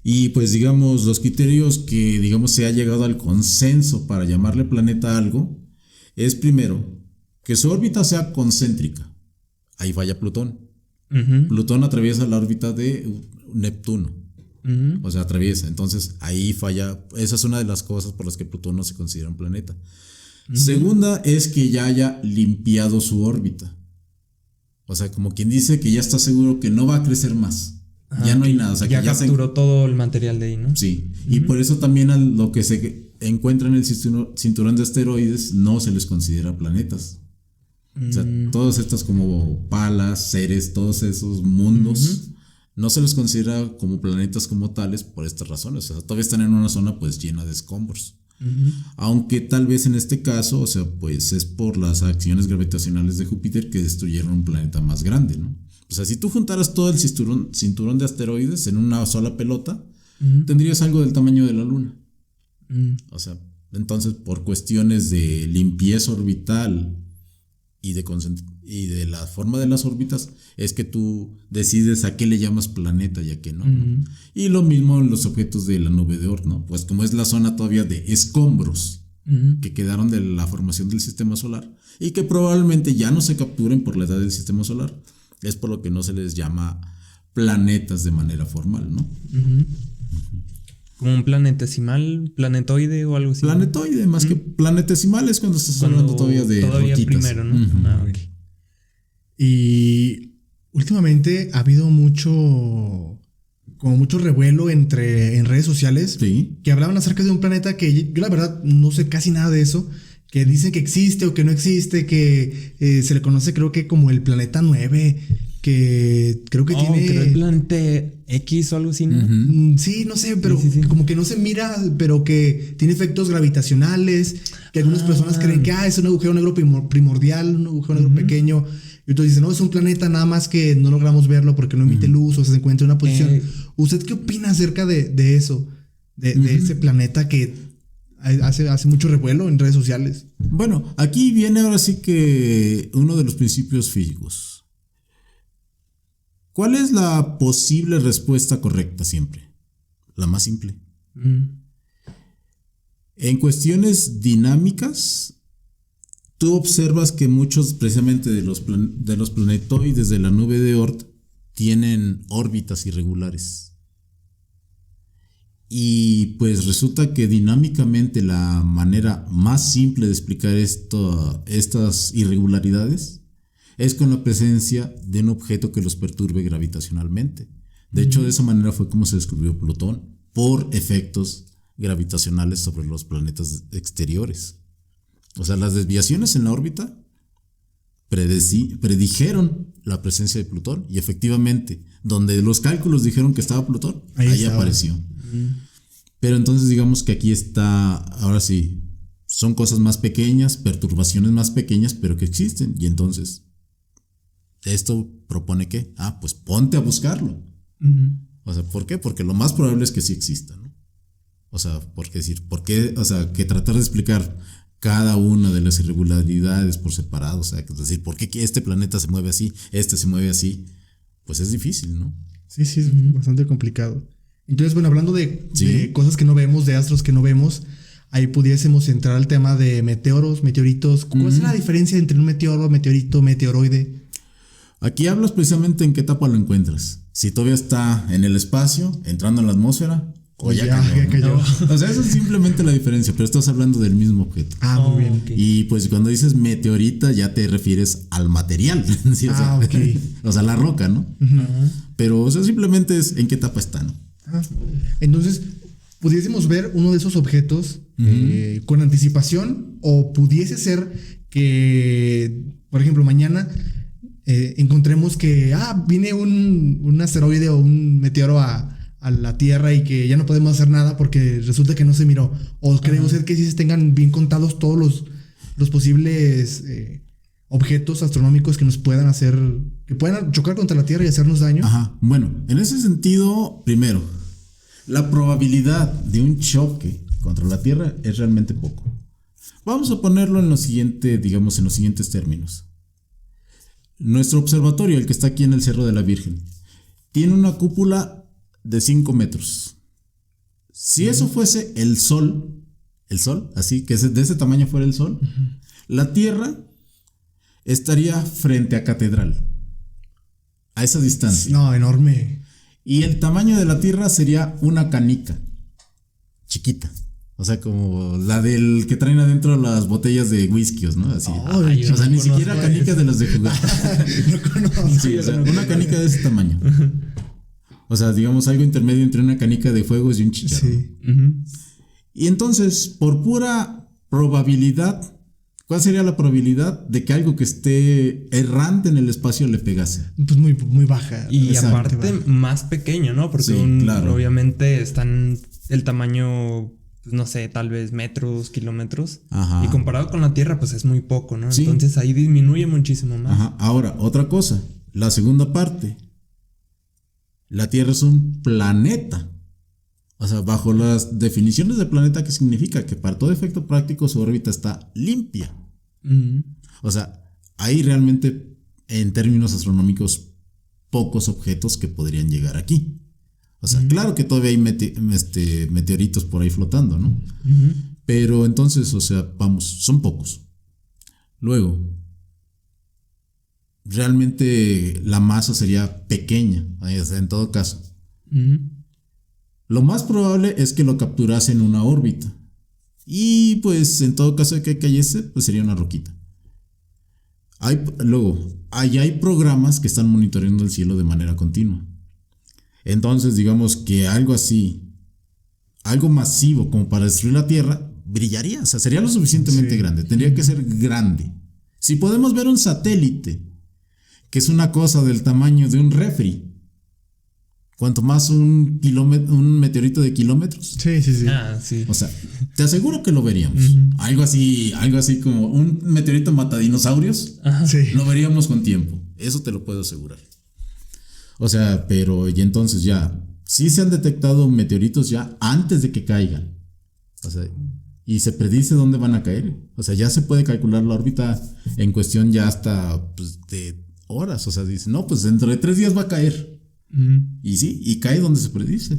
Y pues digamos, los criterios que digamos se ha llegado al consenso para llamarle planeta a algo es primero que su órbita sea concéntrica. Ahí falla Plutón. Plutón atraviesa la órbita de Neptuno. O sea, atraviesa. Entonces ahí falla. Esa es una de las cosas por las que Plutón no se considera un planeta. Segunda es que ya haya limpiado su órbita. O sea, como quien dice que ya está seguro que no va a crecer más. Ya no hay nada. O sea, ya que ya capturó todo el material de ahí, ¿no? Sí. Y por eso también a lo que se encuentra en el cinturón de asteroides no se les considera planetas. O sea, todas estas como Palas, Ceres, todos esos mundos no se les considera como planetas como tales por estas razones. O sea, todavía están en una zona pues llena de escombros. Aunque tal vez en este caso, o sea, pues es por las acciones gravitacionales de Júpiter que destruyeron un planeta más grande, ¿no? O sea, si tú juntaras todo el cinturón de asteroides en una sola pelota, tendrías algo del tamaño de la Luna. O sea, entonces por cuestiones de limpieza orbital y de la forma de las órbitas es que tú decides a qué le llamas planeta y a qué no. Y lo mismo en los objetos de la nube de Oort, ¿no? Pues como es la zona todavía de escombros que quedaron de la formación del sistema solar y que probablemente ya no se capturen por la edad del sistema solar, es por lo que no se les llama planetas de manera formal, ¿no? Como un planetesimal, planetoide o algo así. Planetoide, más que planetesimal es cuando estás hablando todavía de roquitas. Primero, ¿no? Ok. Y últimamente ha habido mucho revuelo en redes sociales que hablaban acerca de un planeta que yo la verdad no sé casi nada de eso, que dicen que existe o que no existe, que se le conoce creo que como el planeta 9, que creo que tiene... Creo el planeta X o algo así, ¿no? Sí, no sé, pero como que no se mira, pero que tiene efectos gravitacionales, que algunas personas creen que es un agujero negro primordial, un agujero negro pequeño, y otros dicen, no, es un planeta nada más que no logramos verlo porque no emite luz o se encuentra en una posición. ¿Usted qué opina acerca de eso? De ese planeta que hace mucho revuelo en redes sociales. Bueno, aquí viene ahora sí que uno de los principios físicos. ¿Cuál es la posible respuesta correcta siempre? La más simple. En cuestiones dinámicas, tú observas que muchos precisamente de los planetoides de la nube de Oort tienen órbitas irregulares. Y pues resulta que dinámicamente la manera más simple de explicar estas irregularidades es con la presencia de un objeto que los perturbe gravitacionalmente. De hecho, de esa manera fue como se descubrió Plutón, por efectos gravitacionales sobre los planetas exteriores. O sea, las desviaciones en la órbita predijeron la presencia de Plutón y efectivamente, donde los cálculos dijeron que estaba Plutón, ahí apareció. Pero entonces digamos que aquí está, ahora sí, son cosas más pequeñas, perturbaciones más pequeñas, pero que existen. Y entonces, esto propone que, pues ponte a buscarlo. O sea, ¿por qué? Porque lo más probable es que sí exista, ¿no? O sea, porque decir, ¿por qué? O sea, que tratar de explicar cada una de las irregularidades por separado, o sea, es decir, ¿por qué este planeta se mueve así, este se mueve así? Pues es difícil, ¿no? Sí, es bastante complicado. Entonces, bueno, hablando de cosas que no vemos, de astros que no vemos, ahí pudiésemos entrar al tema de meteoros, meteoritos. ¿Cuál es la diferencia entre un meteoro, meteorito, meteoroide? Aquí hablas precisamente en qué etapa lo encuentras. Si todavía está en el espacio, entrando en la atmósfera, o ya cayó. ¿No? O sea, esa es simplemente la diferencia, pero estás hablando del mismo objeto. Muy bien. Okay. Y pues cuando dices meteorita ya te refieres al material. ¿Sí? O sea, la roca, ¿no? Pero o sea, simplemente es en qué etapa está, ¿no? Entonces, pudiésemos ver uno de esos objetos con anticipación, o pudiese ser que, por ejemplo, mañana encontremos que viene un asteroide o un meteoro a la Tierra y que ya no podemos hacer nada porque resulta que no se miró. O creemos que sí se tengan bien contados todos los posibles objetos astronómicos que nos puedan hacer, que puedan chocar contra la Tierra y hacernos daño. Bueno, en ese sentido, primero, la probabilidad de un choque contra la Tierra es realmente poco. Vamos a ponerlo en lo siguiente, digamos, en los siguientes términos. Nuestro observatorio, el que está aquí en el Cerro de la Virgen, tiene una cúpula de 5 metros. Si eso fuese el Sol, así que de ese tamaño fuera el Sol, la Tierra estaría frente a Catedral, a esa distancia. No, enorme. Y el tamaño de la Tierra sería una canica chiquita. O sea, como la del que traen adentro las botellas de whisky, ¿no? Así. O sea, ni siquiera canicas de las de jugar. No conozco. Sí, o sea, una canica de ese tamaño. O sea, digamos algo intermedio entre una canica de fuegos y un chicharrón. Sí. Y entonces, por pura probabilidad, ¿cuál sería la probabilidad de que algo que esté errante en el espacio le pegase? Pues muy, muy baja. Y aparte más pequeño, ¿no? Porque claro. Obviamente están el tamaño, pues no sé, tal vez metros, kilómetros. Y comparado con la Tierra, pues es muy poco, ¿no? Sí. Entonces ahí disminuye muchísimo más. Ahora, otra cosa, la segunda parte. La Tierra es un planeta. O sea, bajo las definiciones de planeta, ¿qué significa? Que para todo efecto práctico su órbita está limpia. O sea, hay realmente, en términos astronómicos, pocos objetos que podrían llegar aquí. O sea, claro que todavía hay meteoritos por ahí flotando, ¿no? Pero entonces, o sea, vamos, son pocos. Luego, realmente la masa sería pequeña, o sea, en todo caso. Lo más probable es que lo capturase en una órbita. Y pues en todo caso de que cayese, pues sería una roquita. Luego, allá hay programas que están monitoreando el cielo de manera continua. Entonces, digamos que algo así, algo masivo como para destruir la Tierra, brillaría. O sea, sería lo suficientemente grande. Tendría que ser grande. Si podemos ver un satélite, que es una cosa del tamaño de un refri, cuanto más un meteorito de kilómetros. Sí. Sí. O sea, te aseguro que lo veríamos. Algo así como un meteorito matadinosaurios. Sí. Lo veríamos con tiempo. Eso te lo puedo asegurar. O sea, pero y entonces ya, sí se han detectado meteoritos ya antes de que caigan. O sea, y se predice dónde van a caer. O sea, ya se puede calcular la órbita en cuestión ya hasta pues, de horas. O sea, dice, no, pues dentro de 3 días va a caer. Y sí, y cae donde se predice.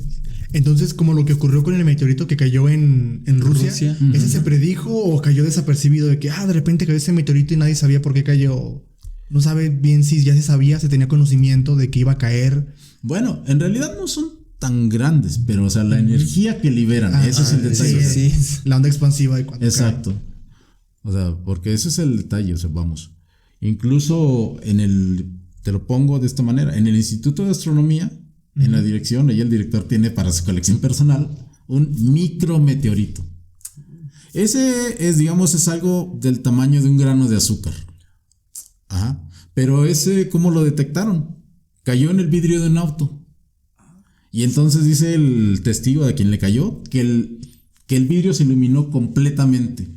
Entonces, como lo que ocurrió con el meteorito que cayó en Rusia. ¿Ese se predijo o cayó desapercibido? De que, de repente cayó ese meteorito y nadie sabía por qué cayó. No sabe bien si ya se sabía, se tenía conocimiento de que iba a caer. Bueno, en realidad no son tan grandes, pero o sea, la energía que liberan, ese es el detalle. Sí. La onda expansiva de cuando Exacto. cae. O sea, porque ese es el detalle, o sea, vamos. Incluso te lo pongo de esta manera, en el Instituto de Astronomía, en la dirección, ahí el director tiene para su colección personal un micrometeorito. Ese es, digamos, es algo del tamaño de un grano de azúcar. Pero ese, ¿cómo lo detectaron? Cayó en el vidrio de un auto. Y entonces dice el testigo de quien le cayó que el vidrio se iluminó completamente.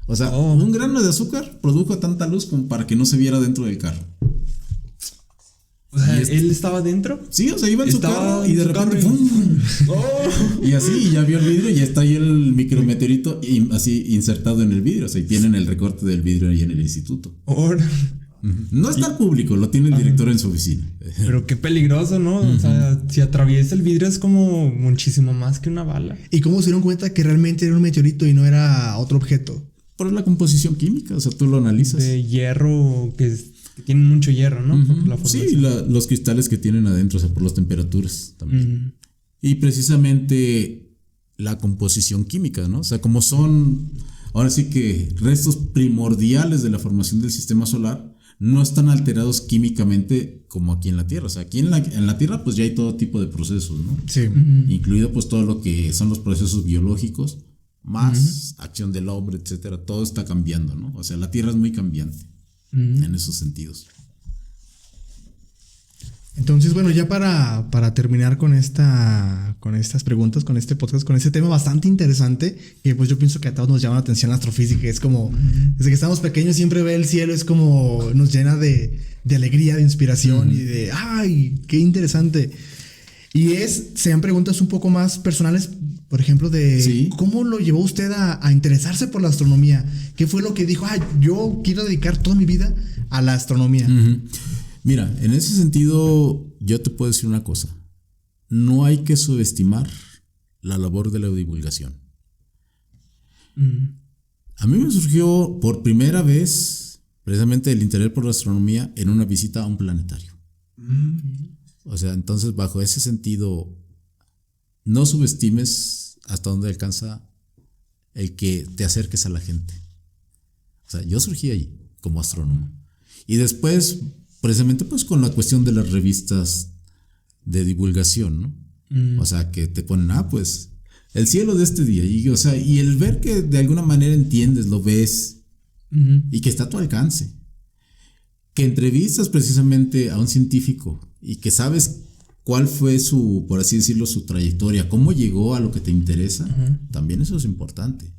O sea, un grano de azúcar produjo tanta luz como para que no se viera dentro del carro. O sea, Y él estaba dentro. Sí, o sea, iba en su Estaba carro y de en su repente carro y- ¡pum! Y así, y ya vio el vidrio y está ahí el micrometeorito así insertado en el vidrio. O sea, y tienen el recorte del vidrio ahí en el instituto. Ahora. No está al público, lo tiene el director en su oficina. Pero qué peligroso, ¿no? O sea, si atraviesa el vidrio es como muchísimo más que una bala. ¿Y cómo se dieron cuenta que realmente era un meteorito y no era otro objeto? Por la composición química, o sea, tú lo analizas. De hierro, que tiene mucho hierro, ¿no? Por la Sí, formación. los cristales que tienen adentro, o sea, por las temperaturas también. Y precisamente la composición química, ¿no? O sea, como son, ahora sí que restos primordiales de la formación del sistema solar, no están alterados químicamente como aquí en la Tierra. O sea, aquí en la Tierra pues ya hay todo tipo de procesos, ¿no? Sí. Incluido pues todo lo que son los procesos biológicos, más acción del hombre, etcétera. Todo está cambiando, ¿no? O sea, la Tierra es muy cambiante en esos sentidos. Entonces, bueno, ya para terminar con estas preguntas, con este podcast, con este tema bastante interesante, que pues yo pienso que a todos nos llama la atención la astrofísica. Es como, desde que estamos pequeños siempre ver el cielo es como nos llena de alegría, de inspiración y de, ¡ay, qué interesante! Y sean preguntas un poco más personales, por ejemplo, de Sí. ¿cómo lo llevó usted a interesarse por la astronomía? ¿Qué fue lo que dijo, yo quiero dedicar toda mi vida a la astronomía? Mira, en ese sentido, yo te puedo decir una cosa. No hay que subestimar la labor de la divulgación. A mí me surgió por primera vez precisamente el interés por la astronomía en una visita a un planetario. O sea, entonces bajo ese sentido, no subestimes hasta dónde alcanza el que te acerques a la gente. O sea, yo surgí ahí como astrónomo. Y después, precisamente pues con la cuestión de las revistas de divulgación, ¿no? O sea, que te ponen, pues el cielo de este día. Y, o sea, y el ver que de alguna manera entiendes, lo ves y que está a tu alcance. Que entrevistas precisamente a un científico y que sabes cuál fue su, por así decirlo, su trayectoria, cómo llegó a lo que te interesa, también eso es importante.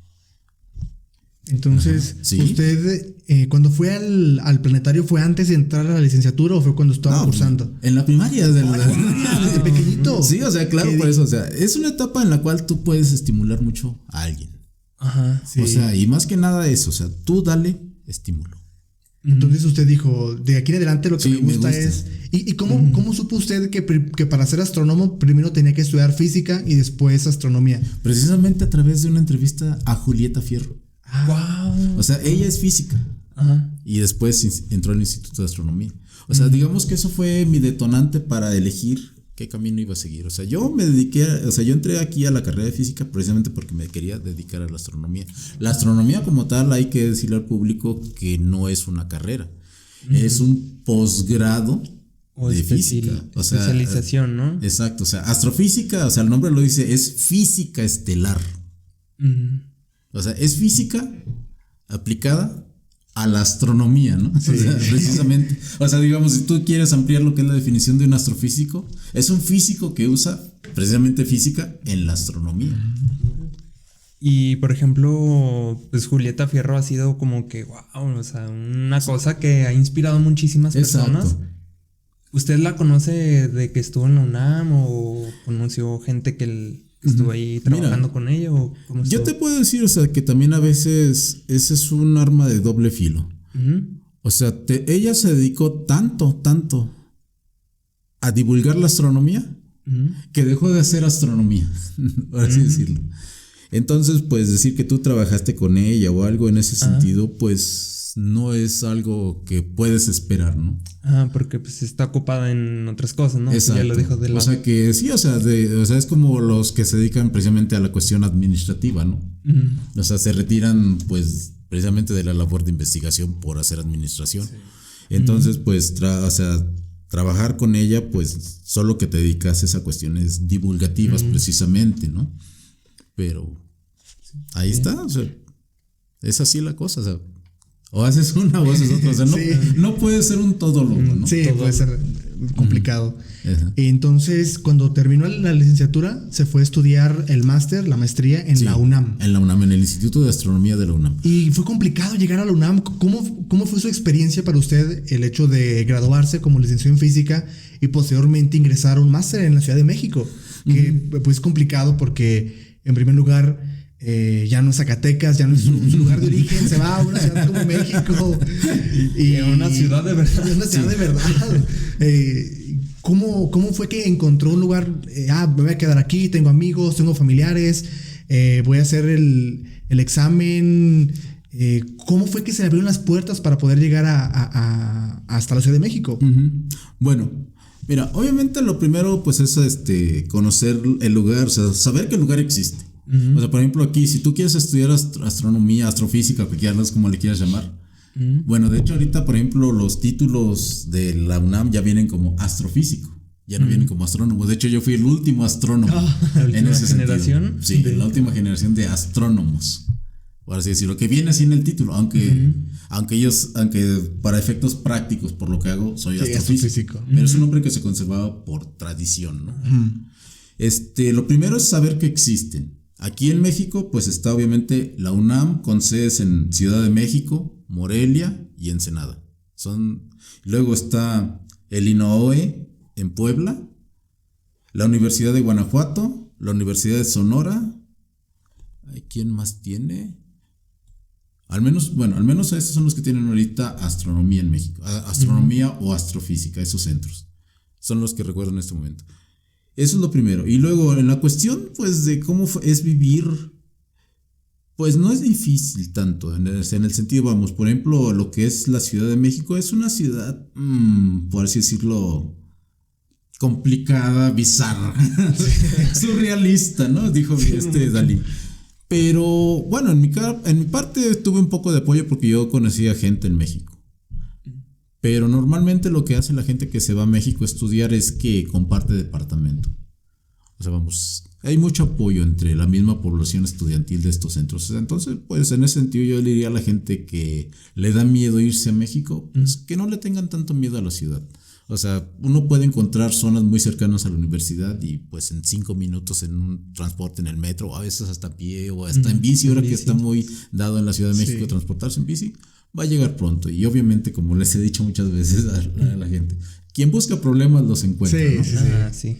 Entonces, Sí. ¿usted cuando fue al planetario fue antes de entrar a la licenciatura o fue cuando estaba cursando? En la primaria. Desde pequeñito. Sí, o sea, claro, por eso, o sea, es una etapa en la cual tú puedes estimular mucho a alguien. Ajá. Sí. O sea, y más que nada eso, o sea, tú dale estímulo. Entonces usted dijo, de aquí en adelante lo que Sí, me gusta me gusta. es... ¿Y cómo supo usted que para ser astrónomo primero tenía que estudiar física y después astronomía? Precisamente a través de una entrevista a Julieta Fierro. Wow. O sea, ella es física. Ajá. Y después entró al Instituto de Astronomía. O sea, digamos que eso fue mi detonante para elegir qué camino iba a seguir. O sea, yo yo entré aquí a la carrera de física precisamente porque me quería dedicar a la astronomía. La astronomía como tal, hay que decirle al público que no es una carrera. Es un posgrado O de física. O sea, especialización, ¿no? exacto. O sea, astrofísica, o sea, el nombre lo dice, es física estelar. O sea, es física aplicada a la astronomía, ¿no? O sea, precisamente. O sea, digamos, si tú quieres ampliar lo que es la definición de un astrofísico, es un físico que usa precisamente física en la astronomía. Y por ejemplo, pues Julieta Fierro ha sido como que wow, o sea, una cosa que ha inspirado a muchísimas personas. Exacto. ¿Usted la conoce de que estuvo en la UNAM o conoció gente que estuvo ahí trabajando con ella? ¿O cómo Yo estuvo? te puedo decir, o sea, que también a veces ese es un arma de doble filo. O sea, ella se dedicó tanto a divulgar la astronomía que dejó de hacer astronomía, por así decirlo. Entonces, pues decir que tú trabajaste con ella o algo en ese sentido, pues no es algo que puedes esperar, ¿no? Porque pues está ocupada en otras cosas, ¿no? Exacto. Ya lo dijo de lado. O sea que sí, o sea, es como los que se dedican precisamente a la cuestión administrativa, ¿no? O sea, se retiran pues precisamente de la labor de investigación por hacer administración. Sí. Entonces, pues, trabajar con ella, pues, solo que te dedicas a cuestiones divulgativas precisamente, ¿no? Pero ahí está, o sea, es así la cosa, o sea, o haces una o haces otra, o sea, no puede ser un todólogo, ¿no? Sí, Todo. puede ser. complicado. Ajá. Entonces, cuando terminó la licenciatura, se fue a estudiar el máster, la maestría en Sí, la UNAM. En la UNAM, en el Instituto de Astronomía de la UNAM. Y fue complicado llegar a la UNAM. ¿Cómo fue su experiencia para usted el hecho de graduarse como licenciado en física y posteriormente ingresar a un máster en la Ciudad de México? Que pues es complicado porque, en primer lugar, ya no es Zacatecas, ya no es su lugar de origen, se va a una ciudad como México. Y a una ciudad de verdad. Una ciudad de verdad. ¿Cómo fue que encontró un lugar? Me voy a quedar aquí, tengo amigos, tengo familiares, voy a hacer el examen. ¿Cómo fue que se le abrieron las puertas para poder llegar hasta la Ciudad de México? Bueno, mira, obviamente lo primero pues es conocer el lugar, o sea, saber que el lugar existe. O sea, por ejemplo, aquí, si tú quieres estudiar astronomía, astrofísica, o que quieras, como le quieras llamar. Bueno, de hecho, ahorita, por ejemplo, los títulos de la UNAM ya vienen como astrofísico. Ya no vienen como astrónomo. De hecho, yo fui el último astrónomo. ¿La última generación? Sí, la última generación de astrónomos. Por así decirlo, que viene así en el título, aunque para efectos prácticos, por lo que hago, soy astrofísico. Pero es un nombre que se conservaba por tradición, ¿no? Lo primero es saber que existen. Aquí en México, pues está obviamente la UNAM con sedes en Ciudad de México, Morelia y Ensenada. Luego está el INAOE en Puebla, la Universidad de Guanajuato, la Universidad de Sonora. ¿Quién más tiene? Al menos esos son los que tienen ahorita astronomía en México. Astronomía o astrofísica, esos centros. Son los que recuerdo en este momento. Eso es lo primero. Y luego, en la cuestión, pues, de cómo es vivir, pues no es difícil tanto. En el sentido, vamos, por ejemplo, lo que es la Ciudad de México es una ciudad, por así decirlo, complicada, bizarra, surrealista, ¿no? Dijo Dalí. Pero, bueno, en mi parte tuve un poco de apoyo porque yo conocía gente en México. Pero normalmente lo que hace la gente que se va a México a estudiar es que comparte departamento. O sea, vamos, hay mucho apoyo entre la misma población estudiantil de estos centros. Entonces, pues en ese sentido yo le diría a la gente que le da miedo irse a México, pues que no le tengan tanto miedo a la ciudad. O sea, uno puede encontrar zonas muy cercanas a la universidad y pues en 5 minutos en un transporte en el metro, a veces hasta a pie o hasta en bici, ahora que está muy dado en la Ciudad de México transportarse en bici. Va a llegar pronto y obviamente, como les he dicho muchas veces a la gente, quien busca problemas los encuentra, ¿no? Sí.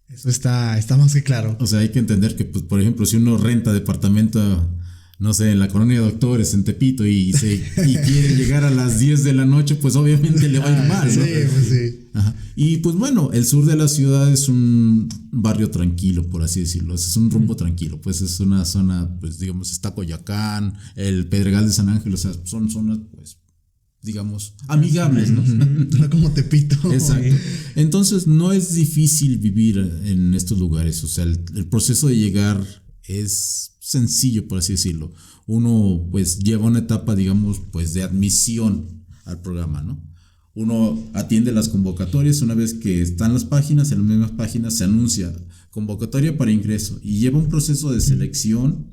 Eso está más que claro. O sea, hay que entender que, pues, por ejemplo, si uno renta departamento, no sé, en la colonia de Doctores, en Tepito, y quiere llegar a las 10 de la noche, pues obviamente le va a ir mal, ¿no? Sí, pues sí. Ajá. Y pues bueno, el sur de la ciudad es un barrio tranquilo, por así decirlo. Es un rumbo tranquilo. Pues es una zona, pues digamos, está Coyoacán, el Pedregal de San Ángel, o sea, son zonas, pues, digamos, amigables, ¿no? No como Tepito. Exacto. Entonces no es difícil vivir en estos lugares. O sea, el proceso de llegar es sencillo, por así decirlo. Uno pues lleva una etapa, digamos, pues de admisión al programa, ¿no? Uno atiende las convocatorias. Una vez que están las páginas, en las mismas páginas se anuncia convocatoria para ingreso y lleva un proceso de selección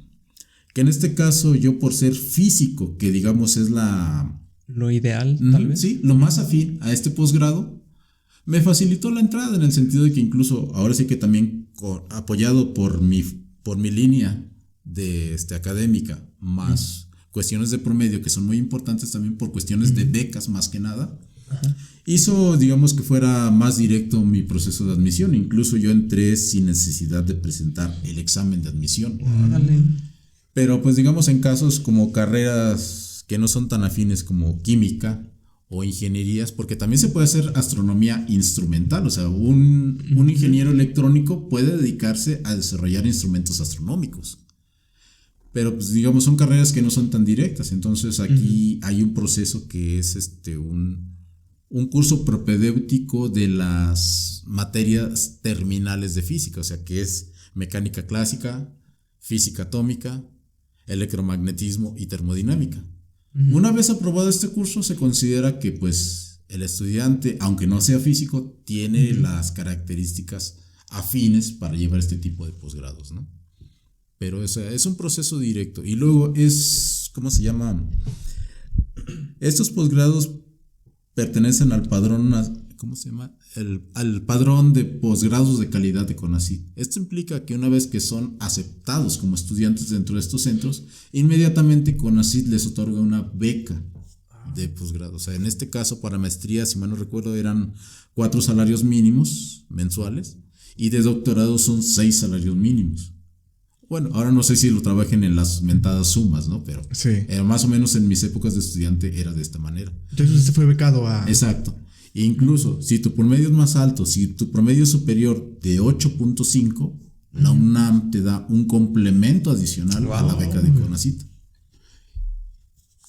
que en este caso yo, por ser físico, que digamos es lo ideal, tal vez. Sí, lo más afín a este posgrado, me facilitó la entrada en el sentido de que incluso ahora sí que también apoyado por mi línea de académica, más cuestiones de promedio que son muy importantes también por cuestiones de becas más que nada, hizo, digamos, que fuera más directo mi proceso de admisión. Incluso yo entré sin necesidad de presentar el examen de admisión. Pero pues digamos en casos como carreras que no son tan afines como química o ingenierías, porque también se puede hacer astronomía instrumental. O sea, un ingeniero electrónico puede dedicarse a desarrollar instrumentos astronómicos. Pero pues digamos son carreras que no son tan directas. Entonces aquí hay un proceso que es un curso propedéutico de las materias terminales de física, o sea que es mecánica clásica, física atómica, electromagnetismo y termodinámica. Una vez aprobado este curso, se considera que pues el estudiante, aunque no sea físico, tiene las características afines para llevar este tipo de posgrados, ¿no? Pero es un proceso directo. Y luego ¿cómo se llama? Estos posgrados pertenecen al padrón, ¿cómo se llama? al padrón de posgrados de calidad de CONACYT. Esto implica que una vez que son aceptados como estudiantes dentro de estos centros, inmediatamente CONACYT les otorga una beca de posgrado. O sea, en este caso para maestría, si mal no recuerdo, eran 4 salarios mínimos mensuales y de doctorado son 6 salarios mínimos. Bueno, ahora no sé si lo trabajen en las mentadas sumas, ¿no? Pero Sí. más o menos en mis épocas de estudiante era de esta manera. Entonces usted fue becado a... Exacto. Incluso si tu promedio es más alto, si tu promedio es superior de 8.5, la UNAM te da un complemento adicional a la beca de CONACYT.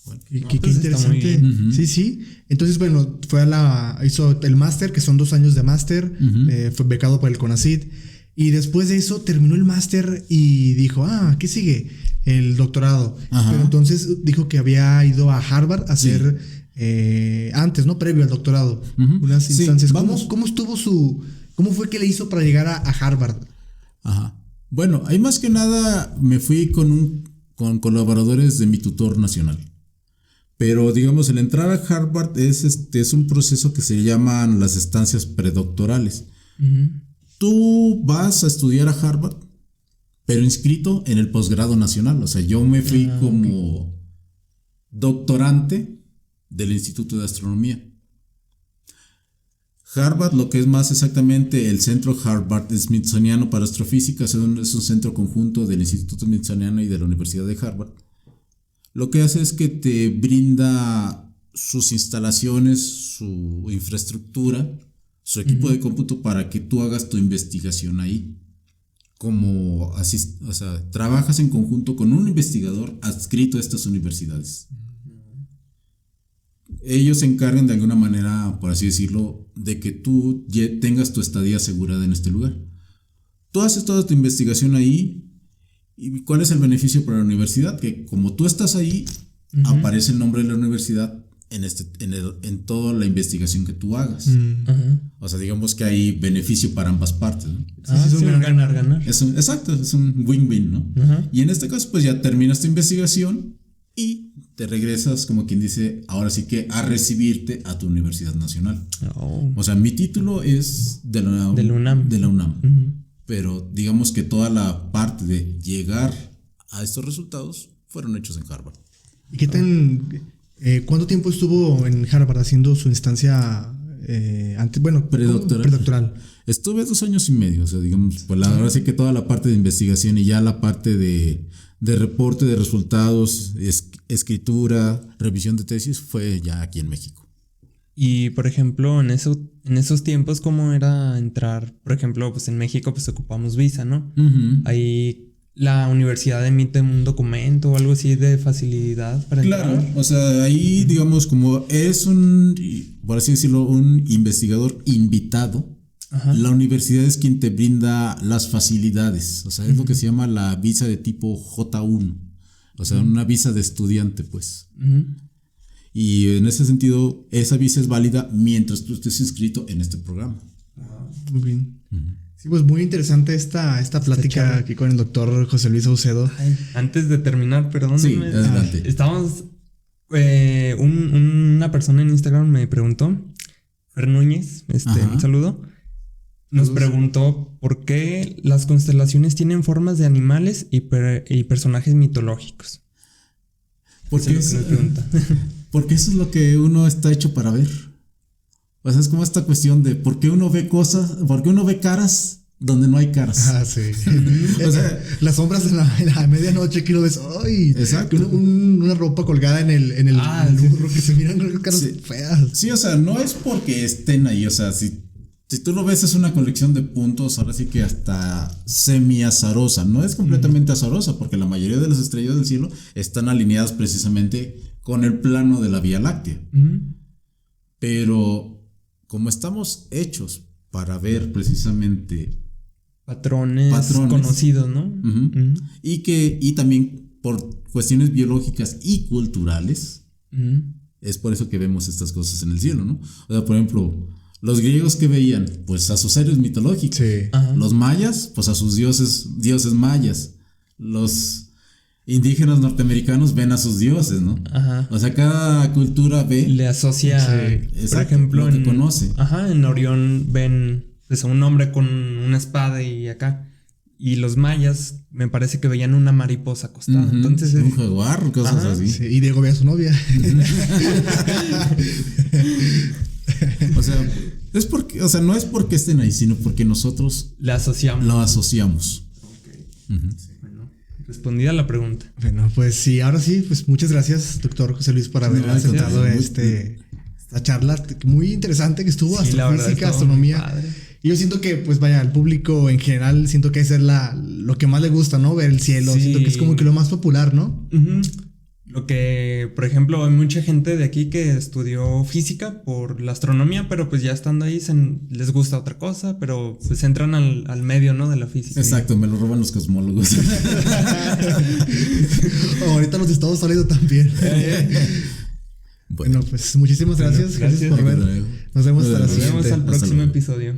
Bueno, Qué pues está muy interesante. bien. Sí, sí. Entonces, bueno, hizo el máster, que son 2 años de máster, fue becado por el CONACYT. Y después de eso terminó el máster y dijo, ¿qué sigue? El doctorado. Ajá. Pero entonces dijo que había ido a Harvard a hacer, antes, ¿no? Previo al doctorado, unas Sí, instancias. vamos. ¿Cómo estuvo cómo fue que le hizo para llegar a Harvard? Ajá. Bueno, ahí más que nada me fui con colaboradores de mi tutor nacional. Pero digamos, el entrar a Harvard es un proceso que se llaman las estancias predoctorales. Tú vas a estudiar a Harvard, pero inscrito en el posgrado nacional. O sea, yo me fui como doctorante del Instituto de Astronomía. Harvard, lo que es más exactamente el Centro Harvard Smithsoniano para Astrofísica, es un centro conjunto del Instituto Smithsoniano y de la Universidad de Harvard. Lo que hace es que te brinda sus instalaciones, su infraestructura, su equipo de cómputo para que tú hagas tu investigación ahí. O sea, trabajas en conjunto con un investigador adscrito a estas universidades. Ellos se encargan de alguna manera, por así decirlo, de que tú tengas tu estadía asegurada en este lugar. Tú haces toda tu investigación ahí. ¿Y cuál es el beneficio para la universidad? Que como tú estás ahí, aparece el nombre de la universidad en toda la investigación que tú hagas. O sea, digamos que hay beneficio para ambas partes, ¿no? Sí, Sí, un ganar-ganar. Exacto, es un win-win, ¿no? Y en este caso, pues ya terminas tu investigación y te regresas, como quien dice, ahora sí que a recibirte a tu universidad nacional. O sea, mi título es de la UNAM. De la UNAM. Pero digamos que toda la parte de llegar a estos resultados fueron hechos en Harvard. ¿Y qué cuánto tiempo estuvo en Harvard haciendo su instancia predoctoral? Estuve 2 años y medio, o sea, digamos, pues la verdad sí que toda la parte de investigación y ya la parte de reporte de resultados, escritura, revisión de tesis fue ya aquí en México. Y por ejemplo, en esos tiempos, ¿cómo era entrar? Por ejemplo, pues en México pues ocupamos visa, ¿no? Ahí la universidad emite un documento o algo así de facilidad para entrar. Claro, o sea, ahí digamos como es por así decirlo, un investigador invitado. La universidad es quien te brinda las facilidades, o sea, es lo que se llama la visa de tipo J1, o sea, una visa de estudiante, pues. Y en ese sentido, esa visa es válida mientras tú estés inscrito en este programa. Muy bien. Sí, pues muy interesante esta plática aquí con el doctor José Luis Saucedo. Antes de terminar, perdón. Sí, adelante. Estábamos... una persona en Instagram me preguntó, Fer Núñez, un saludo, nos preguntó por qué las constelaciones tienen formas de animales y personajes mitológicos. Porque eso es lo que uno está hecho para ver. O sea, es como esta cuestión de por qué uno ve caras donde no hay caras. Sí. O sea, las sombras en la medianoche que lo ves. ¡Ay! Exacto. Una ropa colgada en el burro que se miran caras feas. Sí, o sea, no es porque estén ahí. O sea, si tú lo ves, es una colección de puntos, ahora sí que hasta semi-azarosa. No es completamente azarosa, porque la mayoría de las estrellas del cielo están alineadas precisamente con el plano de la Vía Láctea. Pero como estamos hechos para ver precisamente patrones conocidos, ¿no? Y también por cuestiones biológicas y culturales, es por eso que vemos estas cosas en el cielo, ¿no? O sea, por ejemplo, los griegos que veían, pues a sus héroes mitológicos. Sí. Los mayas, pues a sus dioses mayas. indígenas norteamericanos ven a sus dioses, ¿no? Ajá. O sea, cada cultura ve. Le asocia, Sí, por exacto, ejemplo, lo que conoce. Ajá, en Orión ven pues, a un hombre con una espada y acá. Y los mayas me parece que veían una mariposa acostada. Ujú, Entonces, un jaguar, cosas Ajá, así. Sí, y Diego ve a su novia. O sea, es porque, o sea, no es porque estén ahí, sino porque nosotros le asociamos. lo asociamos. Bueno, respondida la pregunta. Bueno, pues sí, ahora sí, pues muchas gracias, doctor José Luis, por haber No, aceptado muy- esta charla muy interesante que estuvo, Sí, la verdad, astrofísica, estuvo muy astronomía. padre. Y yo siento que, pues vaya, al público en general, siento que ese es lo que más le gusta, ¿no? Ver el cielo, Sí. siento que es como que lo más popular, ¿no? Ujú. Lo que, por ejemplo, hay mucha gente de aquí que estudió física por la astronomía, pero pues ya estando ahí les gusta otra cosa, pero pues entran al medio, ¿no? De la física. Exacto, me lo roban los cosmólogos. Ahorita los Estados Unidos también. Bueno, Bueno, pues muchísimas gracias. Gracias. Gracias por ver. Nos vemos hasta la Nos Nos vemos siguiente. al Hasta próximo luego. episodio.